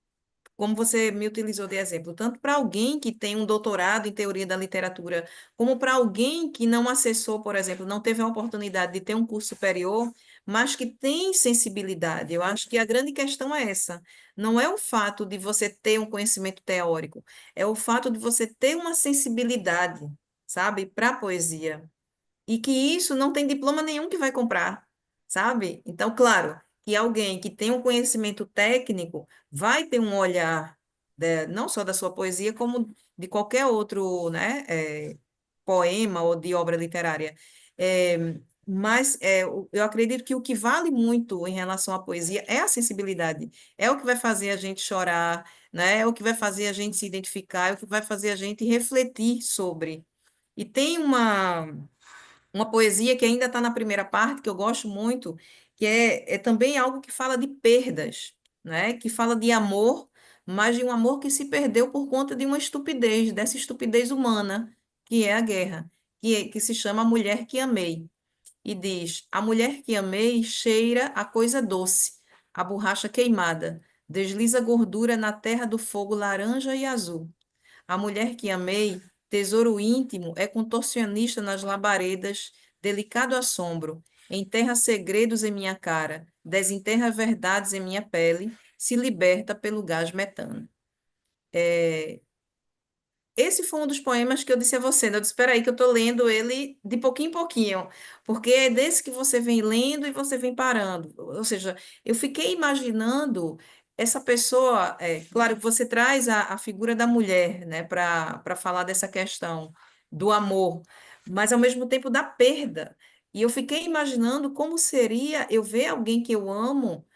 como você me utilizou de exemplo, tanto para alguém que tem um doutorado em teoria da literatura, como para alguém que não acessou, por exemplo, não teve a oportunidade de ter um curso superior, mas que tem sensibilidade. Eu acho que a grande questão é essa. Não é o fato de você ter um conhecimento teórico, é o fato de você ter uma sensibilidade, sabe, para a poesia. E que isso não tem diploma nenhum que vai comprar, sabe? Então, claro, que alguém que tem um conhecimento técnico vai ter um olhar, não só da sua poesia, como de qualquer outro, né, poema ou de obra literária. Mas eu acredito que o que vale muito em relação à poesia é a sensibilidade. É o que vai fazer a gente chorar, né? É o que vai fazer a gente se identificar, é o que vai fazer a gente refletir sobre. E tem uma poesia que ainda está na primeira parte, que eu gosto muito, que é também algo que fala de perdas, né? Que fala de amor, mas de um amor que se perdeu por conta de uma estupidez, dessa estupidez humana, que é a guerra, que se chama A Mulher que Amei. E diz: A mulher que amei cheira a coisa doce, a borracha queimada, desliza gordura na terra do fogo laranja e azul. A mulher que amei, tesouro íntimo, é contorcionista nas labaredas, delicado assombro, enterra segredos em minha cara, desenterra verdades em minha pele, se liberta pelo gás metano. Esse foi um dos poemas que eu disse a você, né? Eu disse, espera aí que eu estou lendo ele de pouquinho em pouquinho, porque é desse que você vem lendo e você vem parando. Ou seja, eu fiquei imaginando essa pessoa, claro que você traz a figura da mulher, né, para falar dessa questão do amor, mas ao mesmo tempo da perda. E eu fiquei imaginando como seria eu ver alguém que eu amo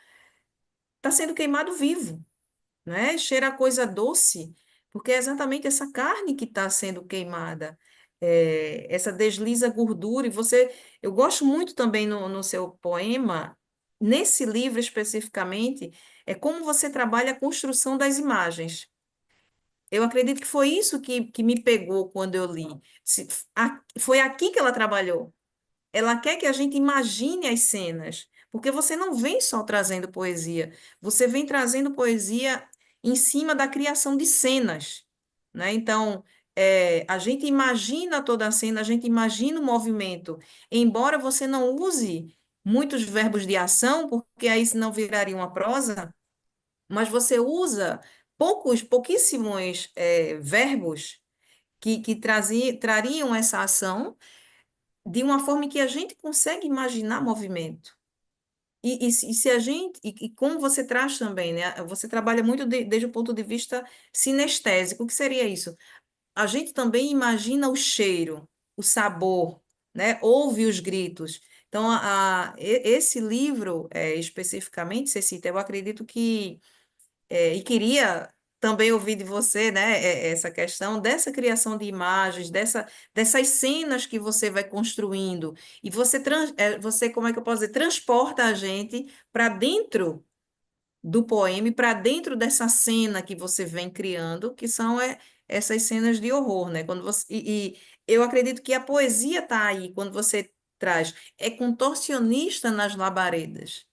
tá sendo queimado vivo, né? Cheira a coisa doce, porque é exatamente essa carne que está sendo queimada, essa desliza gordura. E você, eu gosto muito também no seu poema, nesse livro especificamente, é como você trabalha a construção das imagens. Eu acredito que foi isso que me pegou quando eu li. Foi aqui que ela trabalhou. Ela quer que a gente imagine as cenas, porque você não vem só trazendo poesia, você vem trazendo poesia em cima da criação de cenas, né? Então, a gente imagina toda a cena, a gente imagina o movimento, embora você não use muitos verbos de ação, porque aí senão viraria uma prosa, mas você usa pouquíssimos, verbos que trariam essa ação de uma forma em que a gente consegue imaginar movimento. Se a gente, e como você traz também, né? Você trabalha muito desde o ponto de vista sinestésico. O que seria isso? A gente também imagina o cheiro, o sabor, né? Ouve os gritos. Então, esse livro, especificamente, Cecília, eu acredito que e queria também ouvir de você, né, essa questão dessa criação de imagens, dessas cenas que você vai construindo. E você, como é que eu posso dizer, transporta a gente para dentro do poema, para dentro dessa cena que você vem criando, que são essas cenas de horror, né? E eu acredito que a poesia está aí, quando você traz, é contorcionista nas labaredas,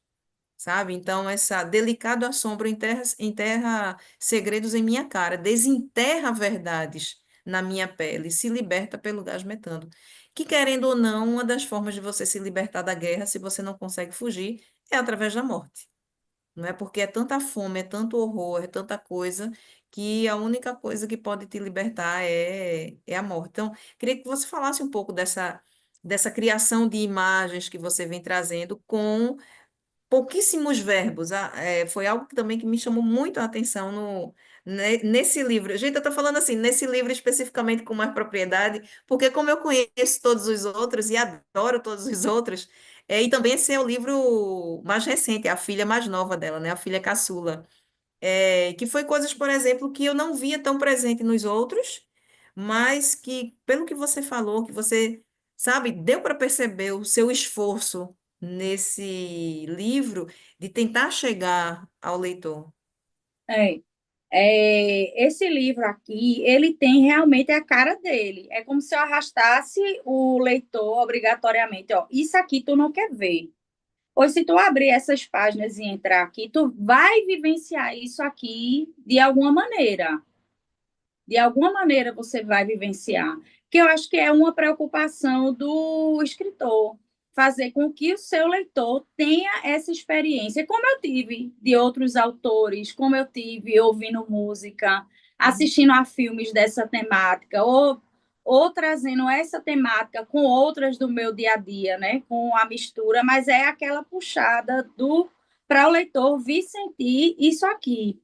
sabe? Então, essa delicado assombro enterra segredos em minha cara, desenterra verdades na minha pele, se liberta pelo gás metano. Que, querendo ou não, uma das formas de você se libertar da guerra, se você não consegue fugir, é através da morte. Não é porque é tanta fome, é tanto horror, é tanta coisa, que a única coisa que pode te libertar é a morte. Então, queria que você falasse um pouco dessa criação de imagens que você vem trazendo com pouquíssimos verbos. Foi algo que também que me chamou muito a atenção nesse livro. Gente, eu estou falando assim, nesse livro especificamente com mais propriedade, porque como eu conheço todos os outros e adoro todos os outros, e também esse é o livro mais recente, a filha mais nova dela, né? A filha caçula. Que foi coisas, por exemplo, que eu não via tão presente nos outros, mas que, pelo que você falou, que você, sabe, deu para perceber o seu esforço nesse livro de tentar chegar ao leitor. É. Esse livro aqui, ele tem realmente a cara dele. É como se eu arrastasse o leitor obrigatoriamente. Ó, isso aqui tu não quer ver. Pois se tu abrir essas páginas e entrar aqui, tu vai vivenciar isso aqui de alguma maneira. De alguma maneira você vai vivenciar. Que eu acho que é uma preocupação do escritor, fazer com que o seu leitor tenha essa experiência, como eu tive de outros autores, como eu tive ouvindo música, Uhum. assistindo a filmes dessa temática, ou trazendo essa temática com outras do meu dia a dia, né? Com a mistura, mas é aquela puxada do para o leitor vir sentir isso aqui.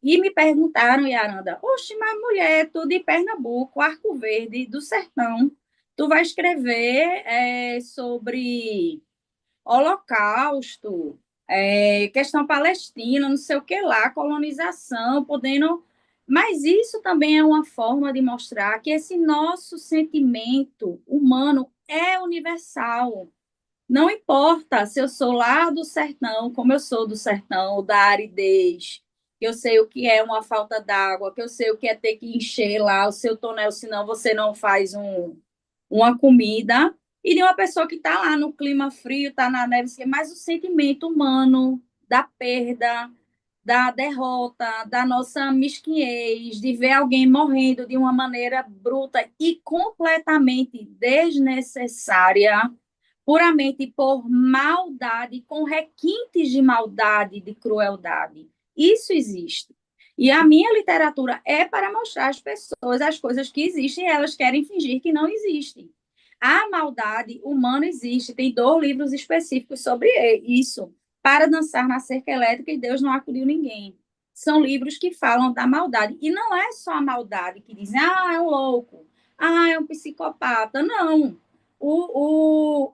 E me perguntaram, Yaranda, oxe, mas mulher, tu de Pernambuco, Arco Verde, do sertão, tu vai escrever sobre Holocausto, questão palestina, não sei o que lá, colonização, podendo. Mas isso também é uma forma de mostrar que esse nosso sentimento humano é universal. Não importa se eu sou lá do sertão, como eu sou do sertão, ou da aridez, que eu sei o que é uma falta d'água, que eu sei o que é ter que encher lá o seu tonel, senão você não faz uma comida, e de uma pessoa que está lá no clima frio, está na neve, mas o sentimento humano da perda, da derrota, da nossa mesquinhez, de ver alguém morrendo de uma maneira bruta e completamente desnecessária, puramente por maldade, com requintes de maldade, de crueldade. Isso existe. E a minha literatura é para mostrar às pessoas as coisas que existem e elas querem fingir que não existem. A maldade humana existe, tem 2 livros específicos sobre isso. Para dançar na cerca elétrica e Deus não acudiu ninguém. São livros que falam da maldade. E não é só a maldade que dizem, é um louco, é um psicopata. Não.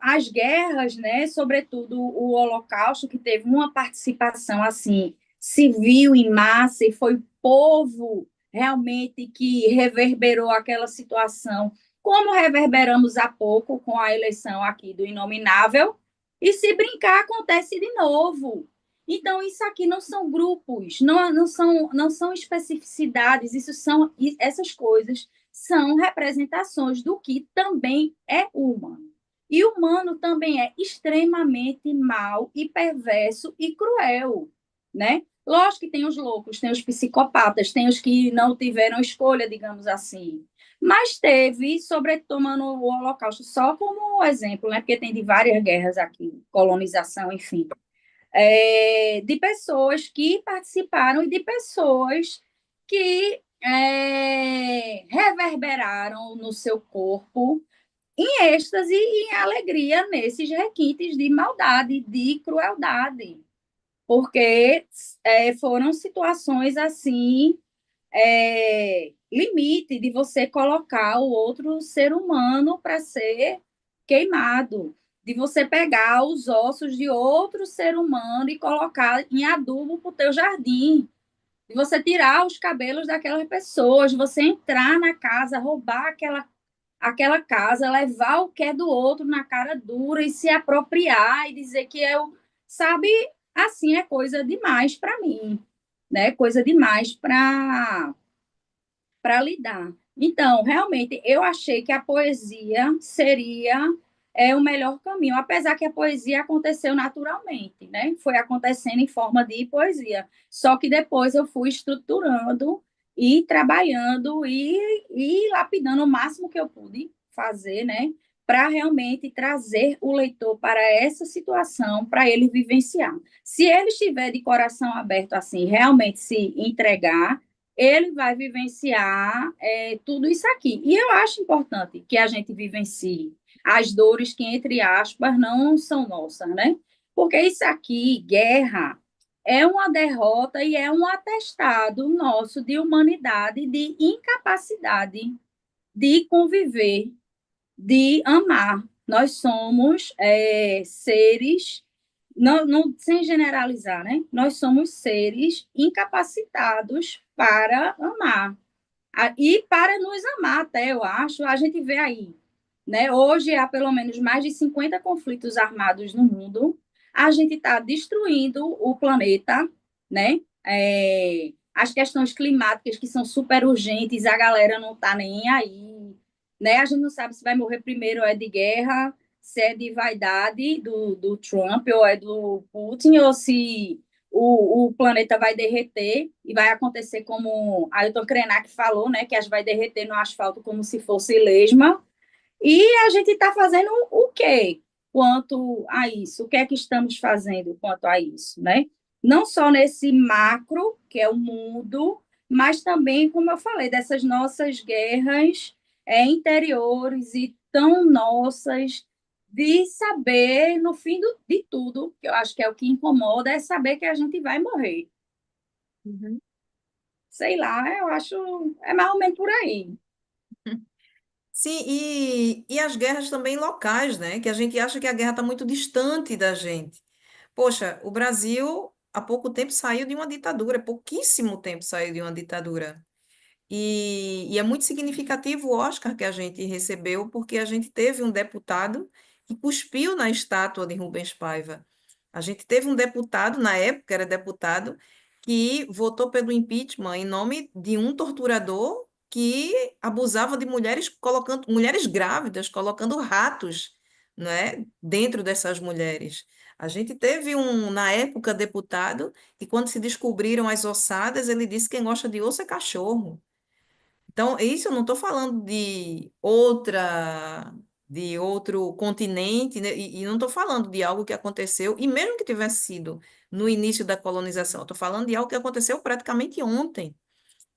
As guerras, né, sobretudo o Holocausto, que teve uma participação assim civil em massa e foi o povo realmente que reverberou aquela situação, como reverberamos há pouco com a eleição aqui do Inominável, e se brincar acontece de novo. Então, isso aqui não são grupos, não são especificidades, essas coisas são representações do que também é humano. E o humano também é extremamente mau e perverso e cruel, né? Lógico que tem os loucos, tem os psicopatas, tem os que não tiveram escolha, digamos assim. Mas teve, sobretomando o Holocausto, só como exemplo, né? Porque tem de várias guerras aqui, colonização, enfim, de pessoas que participaram e de pessoas que reverberaram no seu corpo em êxtase e em alegria nesses requintes de maldade, de crueldade, porque foram situações assim, limite de você colocar o outro ser humano para ser queimado, de você pegar os ossos de outro ser humano e colocar em adubo para o teu jardim, de você tirar os cabelos daquelas pessoas, de você entrar na casa, roubar aquela casa, levar o que é do outro na cara dura e se apropriar e dizer que eu, sabe, assim é coisa demais para mim, né? Coisa demais para lidar. Então, realmente, eu achei que a poesia seria o melhor caminho, apesar que a poesia aconteceu naturalmente, né? Foi acontecendo em forma de poesia. Só que depois eu fui estruturando e trabalhando e lapidando o máximo que eu pude fazer, né? Para realmente trazer o leitor para essa situação, para ele vivenciar. Se ele estiver de coração aberto assim, realmente se entregar, ele vai vivenciar tudo isso aqui. E eu acho importante que a gente vivencie as dores que, entre aspas, não são nossas, né? Porque isso aqui, guerra, é uma derrota e é um atestado nosso de humanidade, de incapacidade de conviver, de amar. Nós somos seres, sem generalizar, né? Nós somos seres incapacitados para amar e para nos amar, até eu acho, a gente vê aí, né? Hoje há pelo menos mais de 50 conflitos armados no mundo. A gente está destruindo o planeta, né? As questões climáticas que são super urgentes, a galera não está nem aí, né? A gente não sabe se vai morrer primeiro é de guerra, se é de vaidade do Trump ou é do Putin, ou se o planeta vai derreter e vai acontecer como Ailton Krenak falou, né? Que a gente vai derreter no asfalto como se fosse lesma. E a gente está fazendo o quê quanto a isso? O que é que estamos fazendo quanto a isso, né? Não só nesse macro, que é o mundo, mas também, como eu falei, dessas nossas guerras interiores e tão nossas, de saber, no fim de tudo, que eu acho que é o que incomoda, é saber que a gente vai morrer. Uhum. Sei lá, eu acho, é mais ou menos por aí. Sim, e as guerras também locais, né? Que a gente acha que a guerra está muito distante da gente. Poxa, o Brasil há pouco tempo saiu de uma ditadura, pouquíssimo tempo saiu de uma ditadura. E é muito significativo o Oscar que a gente recebeu, porque a gente teve um deputado que cuspiu na estátua de Rubens Paiva. A gente teve um deputado, na época era deputado, que votou pelo impeachment em nome de um torturador que abusava de mulheres, colocando mulheres grávidas, colocando ratos, né, dentro dessas mulheres. A gente teve na época, deputado, que quando se descobriram as ossadas, ele disse que quem gosta de osso é cachorro. Então, isso eu não estou falando de outro continente, né? E não estou falando de algo que aconteceu, e mesmo que tivesse sido no início da colonização, estou falando de algo que aconteceu praticamente ontem.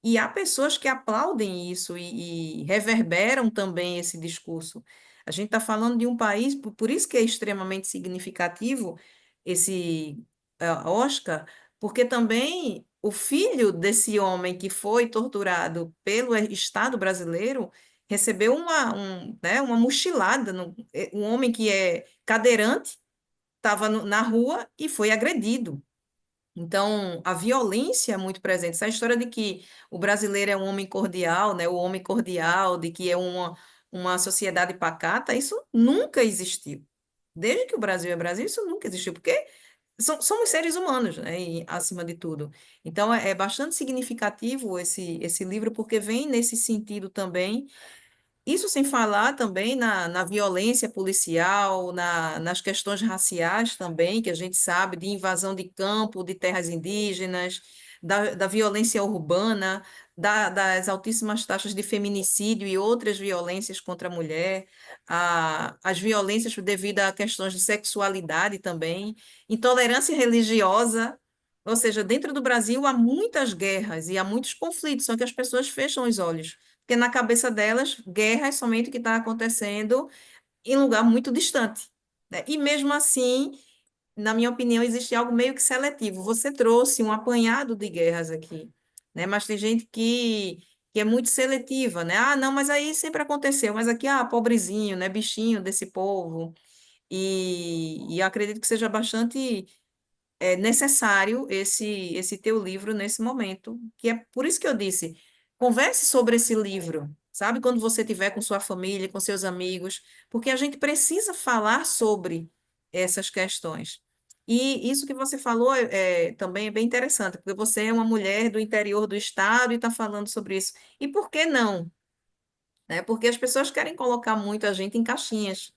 E há pessoas que aplaudem isso e reverberam também esse discurso. A gente está falando de um país, por isso que é extremamente significativo esse Oscar, porque também o filho desse homem que foi torturado pelo Estado brasileiro recebeu né, uma mochilada. Um homem que é cadeirante estava na rua e foi agredido. Então, a violência é muito presente. Essa história de que o brasileiro é um homem cordial, né? O homem cordial, de que é uma sociedade pacata, isso nunca existiu. Desde que o Brasil é Brasil, isso nunca existiu, porque somos seres humanos, né? E, acima de tudo. Então, é bastante significativo esse livro, porque vem nesse sentido também isso sem falar também na violência policial, nas questões raciais também, que a gente sabe, de invasão de campo, de terras indígenas, da violência urbana, das altíssimas taxas de feminicídio e outras violências contra a mulher, as violências devido a questões de sexualidade também, intolerância religiosa. Ou seja, dentro do Brasil há muitas guerras e há muitos conflitos, só que as pessoas fecham os olhos porque na cabeça delas, guerra é somente o que está acontecendo em lugar muito distante, né? E mesmo assim, na minha opinião, existe algo meio que seletivo. Você trouxe um apanhado de guerras aqui, né? Mas tem gente que é muito seletiva, né? Ah, não, mas aí sempre aconteceu. Mas aqui, pobrezinho, né? Bichinho desse povo. E eu acredito que seja bastante necessário esse teu livro nesse momento, que é por isso que eu disse, converse sobre esse livro, sabe? Quando você estiver com sua família, com seus amigos, porque a gente precisa falar sobre essas questões. E isso que você falou também é bem interessante, porque você é uma mulher do interior do estado e está falando sobre isso. E por que não? Né? Porque as pessoas querem colocar muito a gente em caixinhas.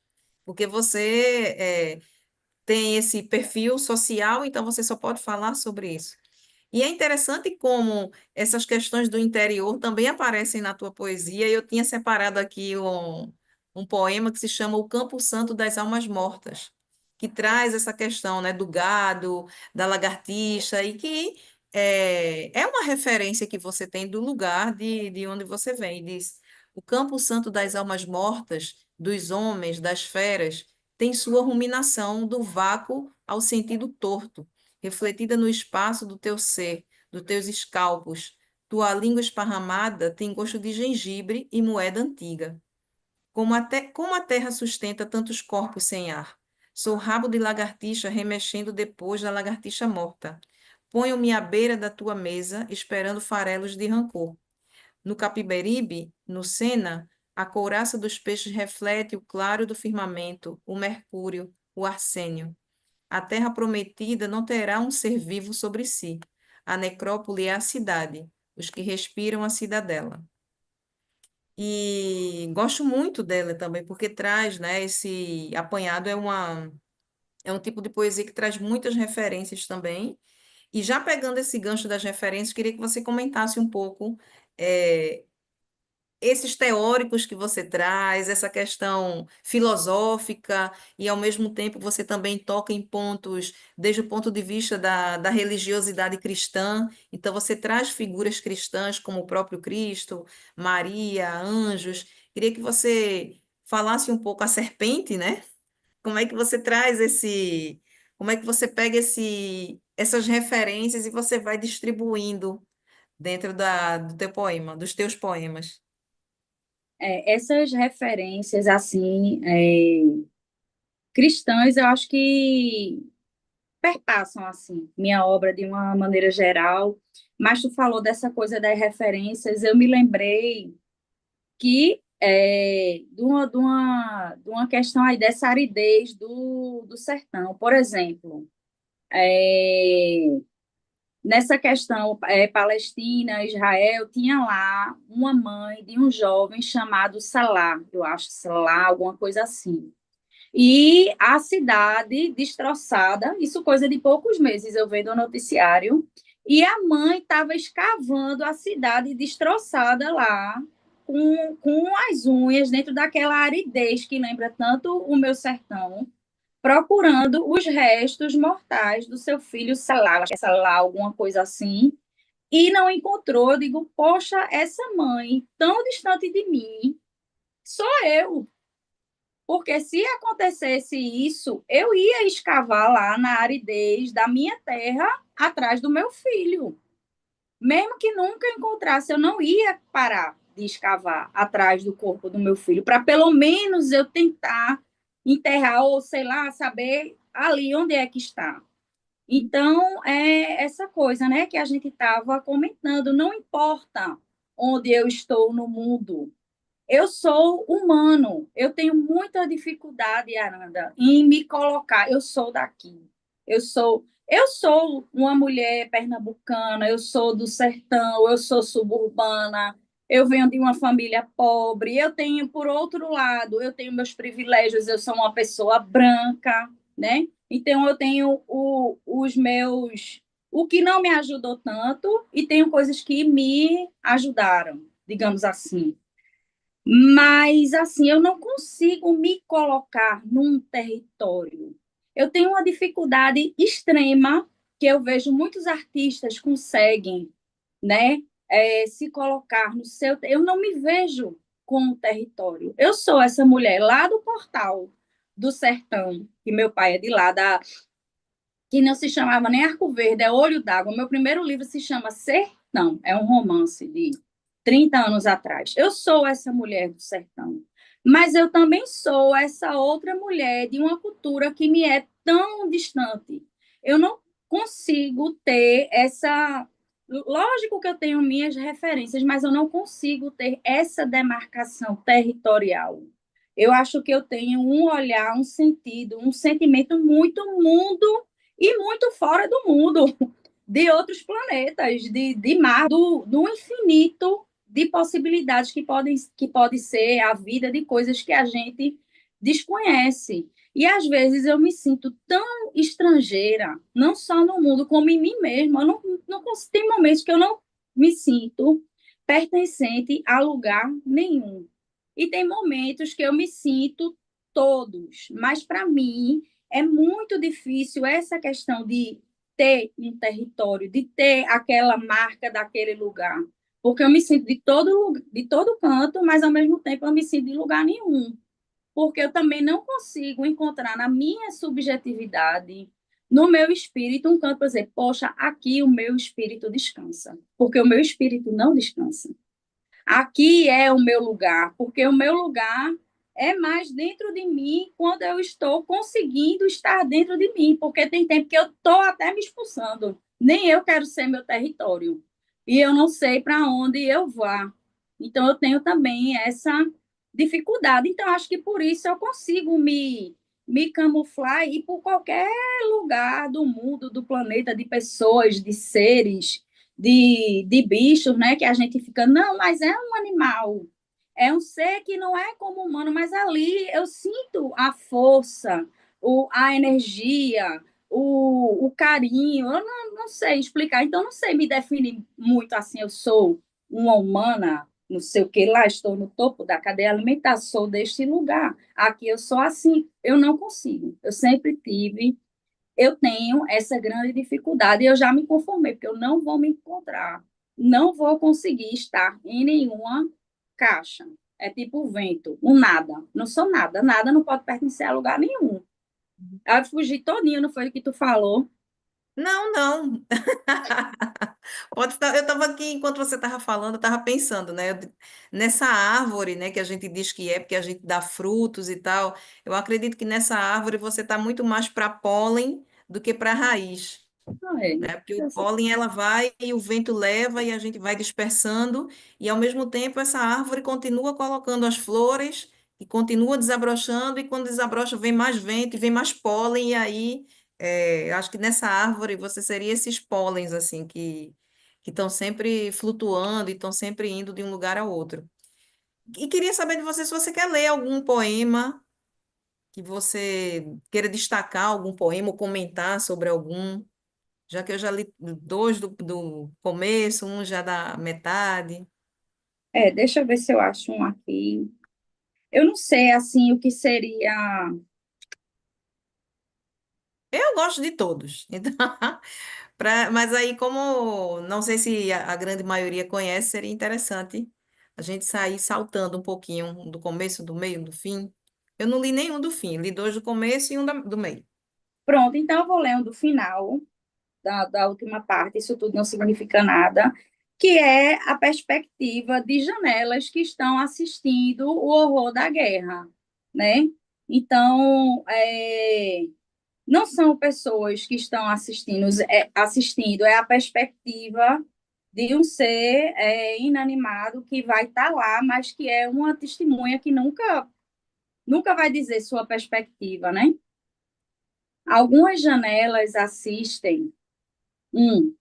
Porque você tem esse perfil social, então você só pode falar sobre isso. E é interessante como essas questões do interior também aparecem na tua poesia. Eu tinha separado aqui um poema que se chama O Campo Santo das Almas Mortas, que traz essa questão, né, do gado, da lagartixa, e que é uma referência que você tem do lugar de onde você vem. Diz: O Campo Santo das Almas Mortas, dos homens, das feras, tem sua ruminação do vácuo ao sentido torto refletida no espaço do teu ser, dos teus escalpos. Tua língua esparramada tem gosto de gengibre e moeda antiga. Como a terra sustenta tantos corpos sem ar? Sou rabo de lagartixa remexendo depois da lagartixa morta. Ponho-me à beira da tua mesa, esperando farelos de rancor. No Capiberibe, no Sena, a couraça dos peixes reflete o claro do firmamento, o mercúrio, o arsênio. A terra prometida não terá um ser vivo sobre si. A necrópole é a cidade, os que respiram a cidadela. E gosto muito dela também, porque traz, né, esse apanhado é um tipo de poesia que traz muitas referências também. E já pegando esse gancho das referências, queria que você comentasse um pouco eh, esses teóricos que você traz, essa questão filosófica, e ao mesmo tempo você também toca em pontos, desde o ponto de vista da religiosidade cristã, então você traz figuras cristãs como o próprio Cristo, Maria, anjos. Queria que você falasse um pouco a serpente, né? Como é que você traz como é que você pega essas referências e você vai distribuindo dentro do teu poema, dos teus poemas? Essas referências, assim, cristãs, eu acho que perpassam, assim, minha obra de uma maneira geral, mas tu falou dessa coisa das referências, eu me lembrei que de uma questão aí dessa aridez do sertão. Por exemplo, é, nessa questão Palestina, Israel, tinha lá uma mãe de um jovem chamado Salah, eu acho Salah, alguma coisa assim. E a cidade destroçada, isso coisa de poucos meses, eu vendo no noticiário, e a mãe estava escavando a cidade destroçada lá, com as unhas, dentro daquela aridez que lembra tanto o meu sertão, procurando os restos mortais do seu filho Salah, acho que é Salah, alguma coisa assim, e não encontrou. Eu digo, poxa, essa mãe tão distante de mim, sou eu. Porque se acontecesse isso, eu ia escavar lá na aridez da minha terra atrás do meu filho. Mesmo que nunca encontrasse, eu não ia parar de escavar atrás do corpo do meu filho, para pelo menos eu tentar enterrar ou, sei lá, saber ali onde é que está. Então, é essa coisa, né, que a gente estava comentando, não importa onde eu estou no mundo, eu sou humano, eu tenho muita dificuldade, Aranda, em me colocar. Eu sou daqui, eu sou uma mulher pernambucana, eu sou do sertão, eu sou suburbana, eu venho de uma família pobre, eu tenho, por outro lado, eu tenho meus privilégios, eu sou uma pessoa branca, né? Então eu tenho os meus, o que não me ajudou tanto, e tenho coisas que me ajudaram, digamos assim. Mas, assim, eu não consigo me colocar num território. Eu tenho uma dificuldade extrema que eu vejo muitos artistas conseguem, né, se colocar no seu. Eu não me vejo com um território. Eu sou essa mulher lá do Portal do Sertão, que meu pai é de lá, que não se chamava nem Arco Verde, é Olho d'Água. Meu primeiro livro se chama Sertão, é um romance de 30 anos atrás. Eu sou essa mulher do sertão, mas eu também sou essa outra mulher de uma cultura que me é tão distante. Eu não consigo ter essa. Lógico que eu tenho minhas referências, mas eu não consigo ter essa demarcação territorial. Eu acho que eu tenho um olhar, um sentido, um sentimento muito mundo e muito fora do mundo, de outros planetas, de mar, do infinito de possibilidades que pode ser a vida de coisas que a gente desconhece. E às vezes eu me sinto tão estrangeira, não só no mundo, como em mim mesma. Eu não tem momentos que eu não me sinto pertencente a lugar nenhum. E tem momentos que eu me sinto todos, mas para mim é muito difícil essa questão de ter um território, de ter aquela marca daquele lugar. Porque eu me sinto de todo canto, mas ao mesmo tempo eu me sinto de lugar nenhum. Porque eu também não consigo encontrar na minha subjetividade, no meu espírito, um canto para dizer, poxa, aqui o meu espírito descansa. Porque o meu espírito não descansa. Aqui é o meu lugar, porque o meu lugar é mais dentro de mim quando eu estou conseguindo estar dentro de mim, porque tem tempo que eu estou até me expulsando. Nem eu quero ser meu território. E eu não sei para onde eu vá. Então, eu tenho também essa dificuldade. Então, acho que por isso eu consigo me camuflar e ir por qualquer lugar do mundo, do planeta, de pessoas, de seres, de bichos, né? Que a gente fica, não, mas é um animal, é um ser que não é como humano, mas ali eu sinto a força, a energia, o carinho, eu não sei explicar, então não sei me definir muito assim, eu sou uma humana, não sei o que lá, estou no topo da cadeia alimentar, sou deste lugar, aqui eu sou assim, eu não consigo, eu sempre tive, eu tenho essa grande dificuldade e eu já me conformei, porque eu não vou me encontrar, não vou conseguir estar em nenhuma caixa. É tipo o vento, o nada. Não sou nada, nada não pode pertencer a lugar nenhum. Aí eu fugi todinho, não foi o que tu falou? Não, não. Eu estava aqui, enquanto você estava falando, eu estava pensando, né? Nessa árvore, né, que a gente diz que é, porque a gente dá frutos e tal. Eu acredito que nessa árvore você está muito mais para pólen do que para raiz. Ah, é. Né? Porque o pólen ela vai e o vento leva e a gente vai dispersando e ao mesmo tempo essa árvore continua colocando as flores e continua desabrochando e quando desabrocha vem mais vento e vem mais pólen e aí acho que nessa árvore você seria esses pólens assim que estão sempre flutuando e estão sempre indo de um lugar ao outro. E queria saber de você se você quer ler algum poema que você queira destacar algum poema ou comentar sobre algum. Já que eu já li dois do começo, um já da metade. É, deixa eu ver se eu acho um aqui. Eu não sei, assim, o que seria. Eu gosto de todos. Então, mas aí, como não sei se a grande maioria conhece, seria interessante a gente sair saltando um pouquinho do começo, do meio, do fim. Eu não li nenhum do fim, li dois do começo e um do meio. Pronto, então eu vou ler um do final, da última parte, isso tudo não significa nada, que é a perspectiva de janelas que estão assistindo o horror da guerra, né? Então, não são pessoas que estão assistindo, é a perspectiva de um ser inanimado que vai estar lá, mas que é uma testemunha que nunca vai dizer sua perspectiva, né? Algumas janelas assistem, um,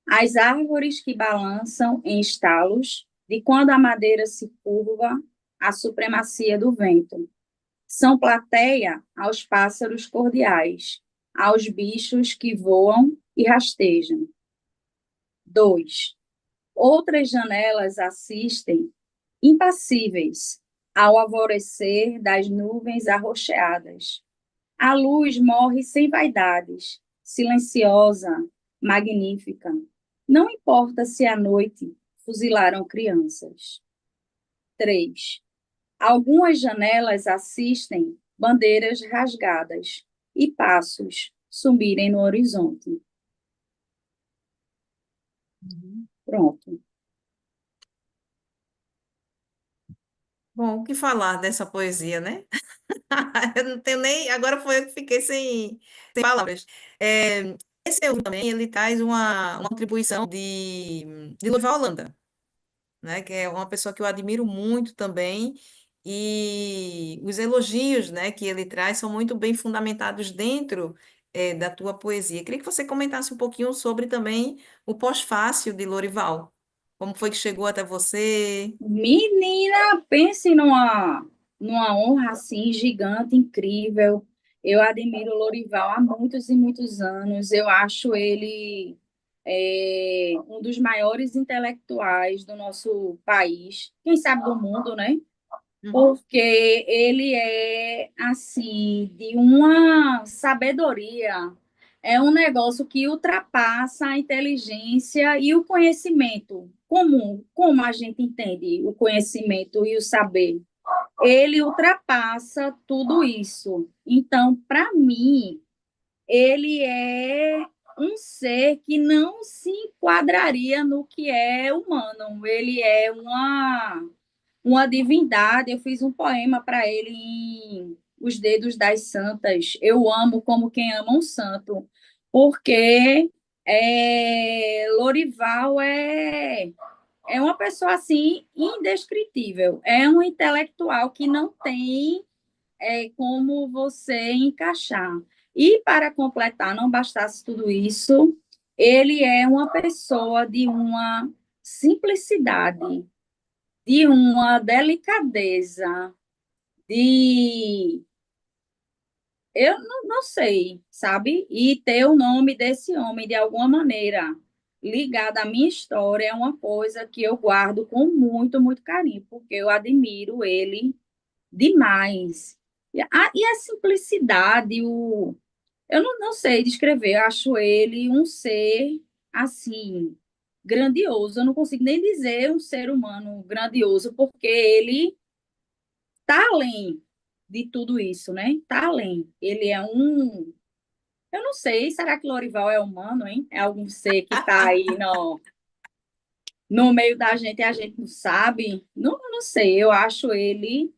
as árvores que balançam em estalos, de quando a madeira se curva, a supremacia do vento. São plateia aos pássaros cordiais, aos bichos que voam e rastejam. 2. Outras janelas assistem, impassíveis, ao alvorecer das nuvens arroxeadas. A luz morre sem vaidades, silenciosa, magnífica. Não importa se à noite fuzilaram crianças. 3. Algumas janelas assistem bandeiras rasgadas e passos sumirem no horizonte. Uhum. Pronto. Bom, o que falar dessa poesia, né? Eu não tenho nem. Agora foi eu que fiquei sem palavras. É, esse livro também ele traz uma contribuição de Lorival Holanda, né? Que é uma pessoa que eu admiro muito também. E os elogios, né, que ele traz são muito bem fundamentados dentro, da tua poesia. Queria que você comentasse um pouquinho sobre também o pós-fácil de Lorival. Como foi que chegou até você? Menina, pense numa honra assim gigante, incrível. Eu admiro o Lorival há muitos e muitos anos. Eu acho ele um dos maiores intelectuais do nosso país, quem sabe do mundo, né? Uhum. Porque ele é assim de uma sabedoria, é um negócio que ultrapassa a inteligência e o conhecimento comum, como a gente entende o conhecimento e o saber. Ele ultrapassa tudo isso. Então, para mim, ele é um ser que não se enquadraria no que é humano. Ele é uma divindade. Eu fiz um poema para ele em Os Dedos das Santas. Eu amo como quem ama um santo, porque Lorival é uma pessoa assim indescritível. É um intelectual que não tem como você encaixar. E para completar, não bastasse tudo isso, ele é uma pessoa de uma simplicidade, de uma delicadeza, de eu não sei, sabe? E ter o nome desse homem de alguma maneira ligado à minha história é uma coisa que eu guardo com muito, muito carinho, porque eu admiro ele demais. E a simplicidade, eu não sei descrever, eu acho ele um ser assim grandioso. Eu não consigo nem dizer um ser humano grandioso, porque ele está além de tudo isso, né? Está além. Ele é um. Eu não sei, será que Lorival é humano, hein? É algum ser que está aí no meio da gente e a gente não sabe? Não sei, eu acho ele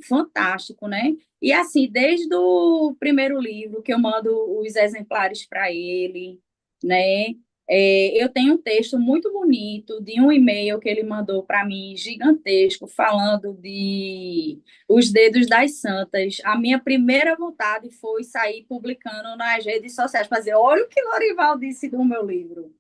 fantástico, né? E assim, desde o primeiro livro, que eu mando os exemplares para ele, né? Eu tenho um texto muito bonito de um e-mail que ele mandou para mim, gigantesco, falando de Os Dedos das Santas. A minha primeira vontade foi sair publicando nas redes sociais, fazer, olha o que Lorival disse do meu livro.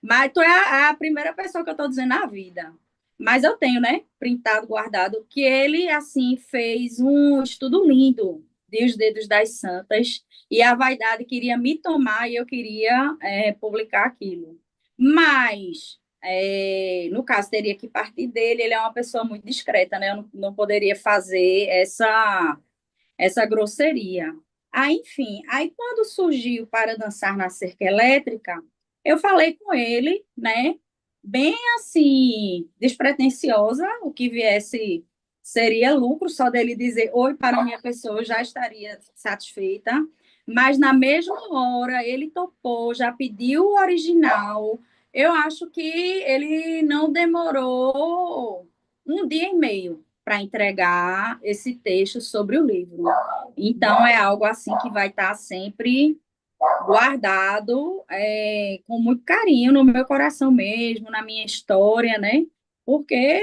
Mas tu é a primeira pessoa que eu estou dizendo na vida. Mas eu tenho, né, printado, guardado, que ele, assim, fez um estudo lindo de Os Dedos das Santas, e a vaidade queria me tomar e eu queria publicar aquilo. Mas, no caso, teria que partir dele, ele é uma pessoa muito discreta, né? Eu não poderia fazer essa grosseria. Aí, enfim, aí quando surgiu Para Dançar na Cerca Elétrica, eu falei com ele, né? Bem assim, despretensiosa, o que viesse seria lucro, só dele dizer oi para a minha pessoa, eu já estaria satisfeita. Mas na mesma hora ele topou, já pediu o original. Eu acho que ele não demorou um dia e meio para entregar esse texto sobre o livro. Então, é algo assim que vai estar sempre guardado com muito carinho no meu coração mesmo, na minha história, né? Porque,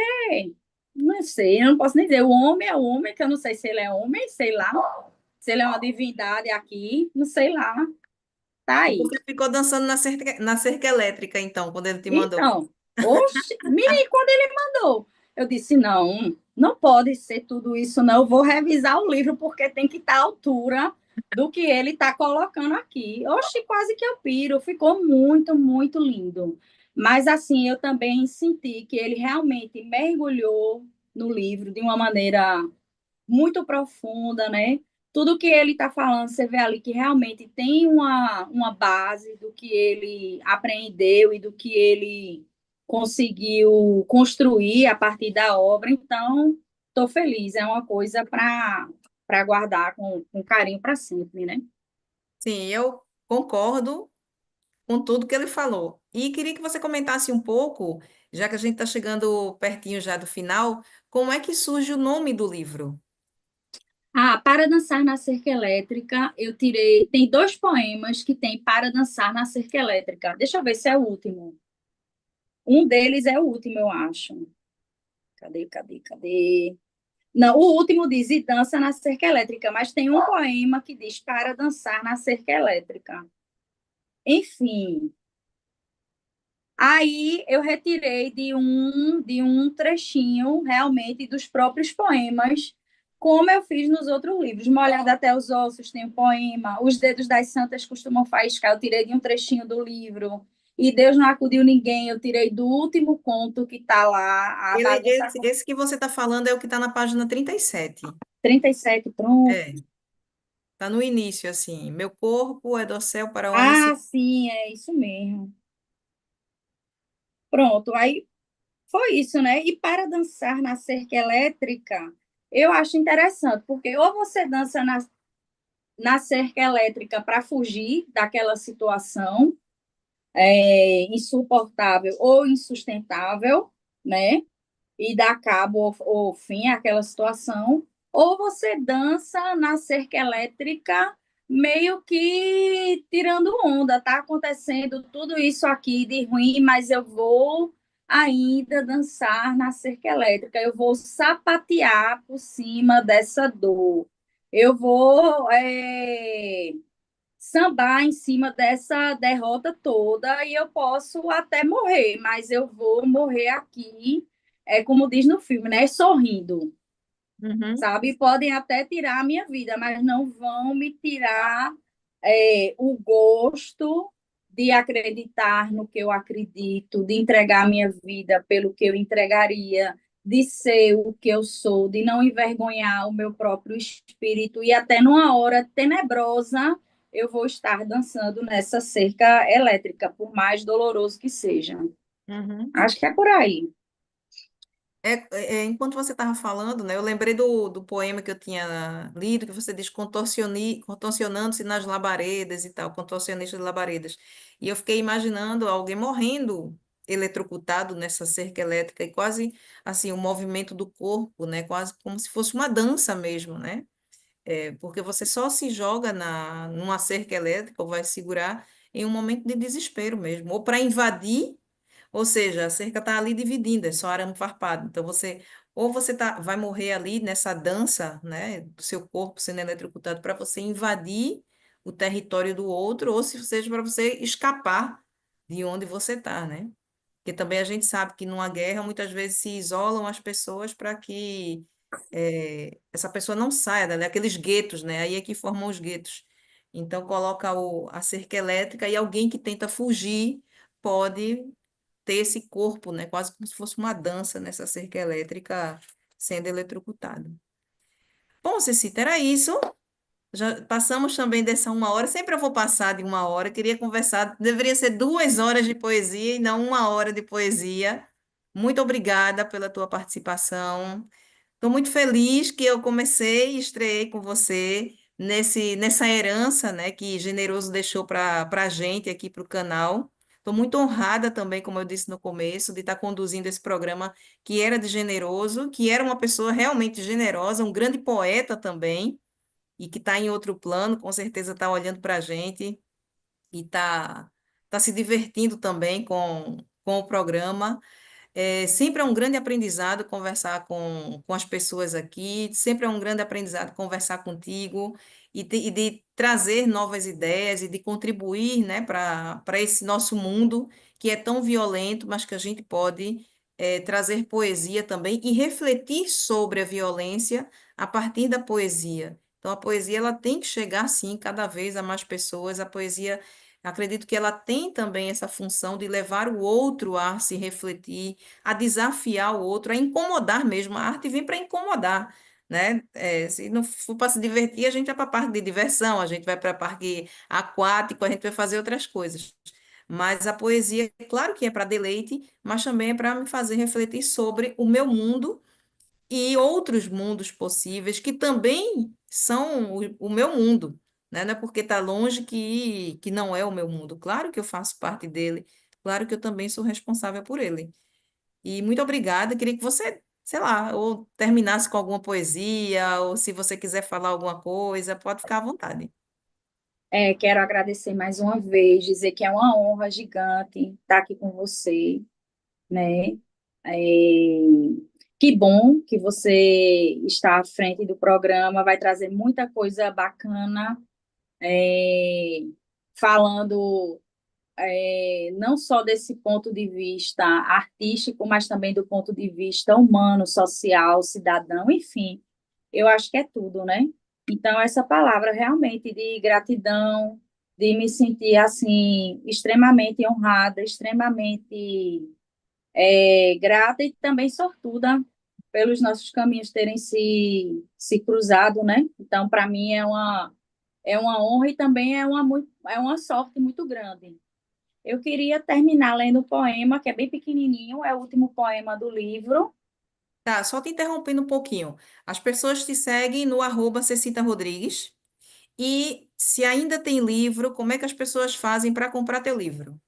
não sei, eu não posso nem dizer, o homem é o homem, que eu não sei se ele é homem, sei lá, se ele é uma divindade aqui, não sei lá, tá E aí. você ficou dançando na cerca elétrica, então, quando ele te mandou. Então, oxe, menino, quando ele mandou, eu disse, não, não pode ser tudo isso, não, eu vou revisar o livro, porque tem que estar à altura do que ele está colocando aqui. Oxe, quase que eu piro, ficou muito, muito lindo. Mas, assim, eu também senti que ele realmente mergulhou no livro de uma maneira muito profunda, né? Tudo que ele está falando, você vê ali que realmente tem uma base do que ele aprendeu e do que ele conseguiu construir a partir da obra. Então, estou feliz, é uma coisa para guardar com carinho para sempre, né? Sim, eu concordo com tudo que ele falou. E queria que você comentasse um pouco, já que a gente está chegando pertinho já do final, como é que surge o nome do livro? Ah, Para Dançar na Cerca Elétrica, eu tirei. Tem dois poemas que tem Para Dançar na Cerca Elétrica. Deixa eu ver se é o último. Um deles é o último, eu acho. Cadê? Não, o último diz e dança na cerca elétrica, mas tem um poema que diz para dançar na cerca elétrica. Enfim, aí eu retirei de um trechinho realmente dos próprios poemas, como eu fiz nos outros livros. Molhada até os ossos tem um poema, Os Dedos das Santas costumam faiscar, eu tirei de um trechinho do livro. E Deus não acudiu ninguém, eu tirei do último conto que está lá, a Ele, bagunça esse, com esse que você está falando é o que está na página 37. 37, pronto. É, está no início, assim. Meu corpo é do céu para onde Ah, se... sim, é isso mesmo. Pronto, aí foi isso, né? E para dançar na cerca elétrica, eu acho interessante, porque ou você dança na cerca elétrica para fugir daquela situação insuportável ou insustentável, né? E dar cabo ou fim àquela situação, ou você dança na cerca elétrica meio que tirando onda, tá acontecendo tudo isso aqui de ruim, mas eu vou ainda dançar na cerca elétrica, eu vou sapatear por cima dessa dor, eu vou sambar em cima dessa derrota toda e eu posso até morrer, mas eu vou morrer aqui, como diz no filme, né? Sorrindo, Uhum, sabe? Podem até tirar a minha vida, mas não vão me tirar o gosto de acreditar no que eu acredito, de entregar a minha vida pelo que eu entregaria, de ser o que eu sou, de não envergonhar o meu próprio espírito e até numa hora tenebrosa eu vou estar dançando nessa cerca elétrica, por mais doloroso que seja. uhum. Acho que é por aí. Enquanto você estava falando, né, eu lembrei do poema que eu tinha lido, que você diz contorcionando-se nas labaredas e tal, contorcionista de labaredas. E eu fiquei imaginando alguém morrendo eletrocutado nessa cerca elétrica e quase assim, o movimento do corpo, né, quase como se fosse uma dança mesmo, né? Porque você só se joga numa cerca elétrica ou vai segurar em um momento de desespero mesmo, ou para invadir, ou seja, a cerca está ali dividida, é só arame farpado. Então você ou você vai morrer ali nessa dança, né, do seu corpo sendo eletrocutado para você invadir o território do outro, ou se seja para você escapar de onde você está, né? Porque também a gente sabe que numa guerra muitas vezes se isolam as pessoas para que essa pessoa não saia dali, aqueles guetos, né? Aí é que formam os guetos. Então coloca a cerca elétrica e alguém que tenta fugir pode ter esse corpo, né? Quase como se fosse uma dança nessa cerca elétrica sendo eletrocutado. Bom, Cecita, era isso. Já passamos também dessa uma hora. Sempre eu vou passar de uma hora. Queria conversar. Deveria ser 2 horas de poesia e não uma hora de poesia. Muito obrigada pela tua participação. Estou muito feliz que eu comecei e estreiei com você nessa herança, né, que Generoso deixou para a gente aqui para o canal. Estou muito honrada também, como eu disse no começo, de estar conduzindo esse programa que era de Generoso, que era uma pessoa realmente generosa, um grande poeta também e que está em outro plano, com certeza está olhando para a gente e tá se divertindo também com o programa. Sempre é um grande aprendizado conversar com as pessoas aqui, sempre é um grande aprendizado conversar contigo e de trazer novas ideias e de contribuir, né, para esse nosso mundo que é tão violento, mas que a gente pode trazer poesia também e refletir sobre a violência a partir da poesia. Então, a poesia ela tem que chegar, sim, cada vez a mais pessoas. A poesia, acredito que ela tem também essa função de levar o outro a se refletir, a desafiar o outro, a incomodar mesmo. A arte vem para incomodar, né? Se não for para se divertir, a gente vai para a parte de diversão, a gente vai para a parque aquático, a gente vai fazer outras coisas. Mas a poesia, claro que é para deleite, mas também é para me fazer refletir sobre o meu mundo e outros mundos possíveis que também são o meu mundo, né? Não é porque está longe que não é o meu mundo. Claro que eu faço parte dele, claro que eu também sou responsável por ele. E muito obrigada. Queria que você, sei lá, ou terminasse com alguma poesia, ou se você quiser falar alguma coisa, pode ficar à vontade. Quero agradecer mais uma vez, dizer que é uma honra gigante estar aqui com você, né? É, que bom que você está à frente do programa, vai trazer muita coisa bacana, é, falando não só desse ponto de vista artístico, mas também do ponto de vista humano, social, cidadão, enfim, eu acho que é tudo, né? Então, essa palavra realmente de gratidão, de me sentir assim, extremamente honrada, extremamente grata e também sortuda pelos nossos caminhos terem se cruzado, né? Então, para mim, é uma honra e também é uma sorte muito grande. Eu queria terminar lendo o poema, que é bem pequenininho, é o último poema do livro. Tá, só te interrompendo um pouquinho. As pessoas te seguem no @Cecita Rodrigues. E se ainda tem livro, como é que as pessoas fazem para comprar teu livro?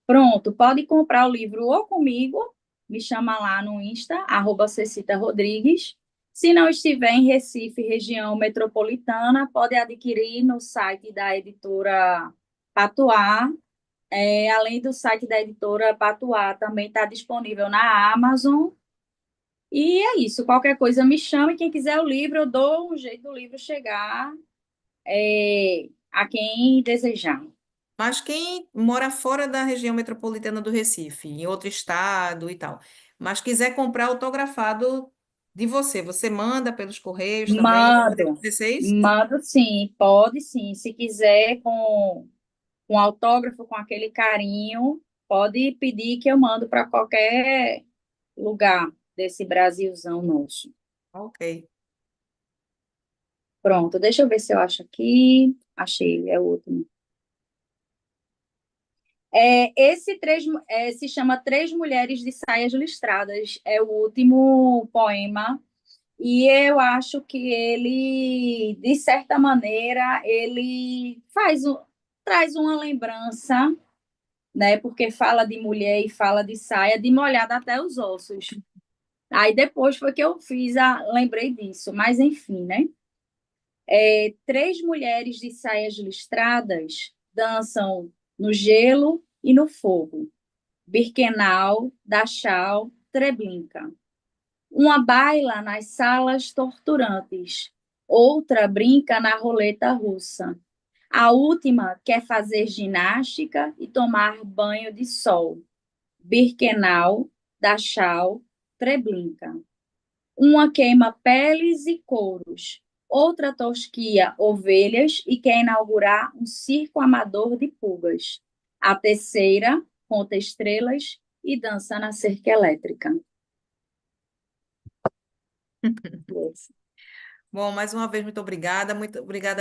Pronto, pode comprar o livro ou comigo, me chama lá no Insta, @Cecita Rodrigues. Se não estiver em Recife, região metropolitana, pode adquirir no site da editora Patuá. Além do site da editora Patuá, também está disponível na Amazon. E é isso, qualquer coisa me chame. Quem quiser o livro, eu dou um jeito do livro chegar a quem desejar. Mas quem mora fora da região metropolitana do Recife, em outro estado e tal, mas quiser comprar autografado de você, você manda pelos correios também? Pode Mando, acontecer isso? mando sim, pode sim. Se quiser com autógrafo, com aquele carinho, pode pedir que eu mando para qualquer lugar desse Brasilzão nosso. Ok. Pronto, deixa eu ver se eu acho aqui. Achei, é o último. Se chama Três Mulheres de Saias Listradas. É o último poema. E eu acho que ele, de certa maneira, ele traz uma lembrança, né? Porque fala de mulher e fala de saia, de molhada até os ossos. Aí depois foi que eu lembrei disso, mas enfim, né? Três mulheres de saias listradas dançam no gelo e no fogo. Birkenau, Dachau, Treblinka. Uma baila nas salas torturantes, outra brinca na roleta russa. A última quer fazer ginástica e tomar banho de sol. Birkenau, Dachau, Treblinka. Uma queima peles e couros, outra tosquia ovelhas e quer inaugurar um circo amador de pulgas. A terceira conta estrelas e dança na cerca elétrica. Yes. Bom, mais uma vez, muito obrigada,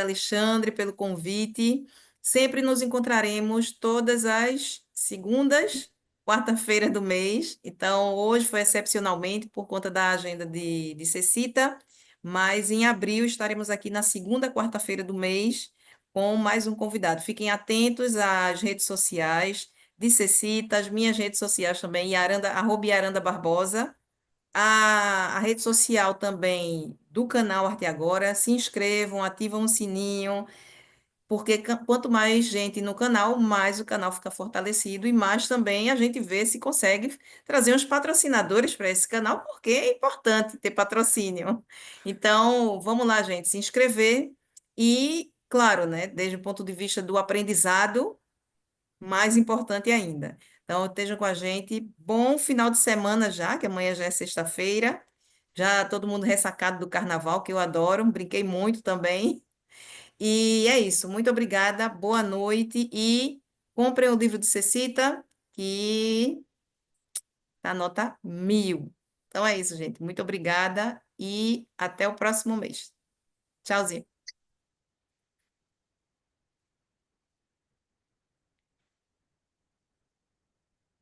Alexandre, pelo convite. Sempre nos encontraremos todas as segundas, quarta-feira do mês. Então, hoje foi excepcionalmente por conta da agenda de Cecita, mas em abril estaremos aqui na segunda quarta-feira do mês com mais um convidado. Fiquem atentos às redes sociais de Cecita, as minhas redes sociais também, @Yaranda Barbosa a rede social também do canal Arte Agora. Se inscrevam, ativam o sininho, porque quanto mais gente no canal, mais o canal fica fortalecido e mais também a gente vê se consegue trazer uns patrocinadores para esse canal, porque é importante ter patrocínio. Então, vamos lá, gente, se inscrever e, claro, né, desde o ponto de vista do aprendizado mais importante ainda. Então, estejam com a gente. Bom final de semana já, que amanhã já é sexta-feira. Já todo mundo ressacado do carnaval, que eu adoro. Brinquei muito também. E é isso. Muito obrigada. Boa noite. E comprem o livro de Cecita, que tá nota 1000. Então é isso, gente. Muito obrigada e até o próximo mês. Tchauzinho.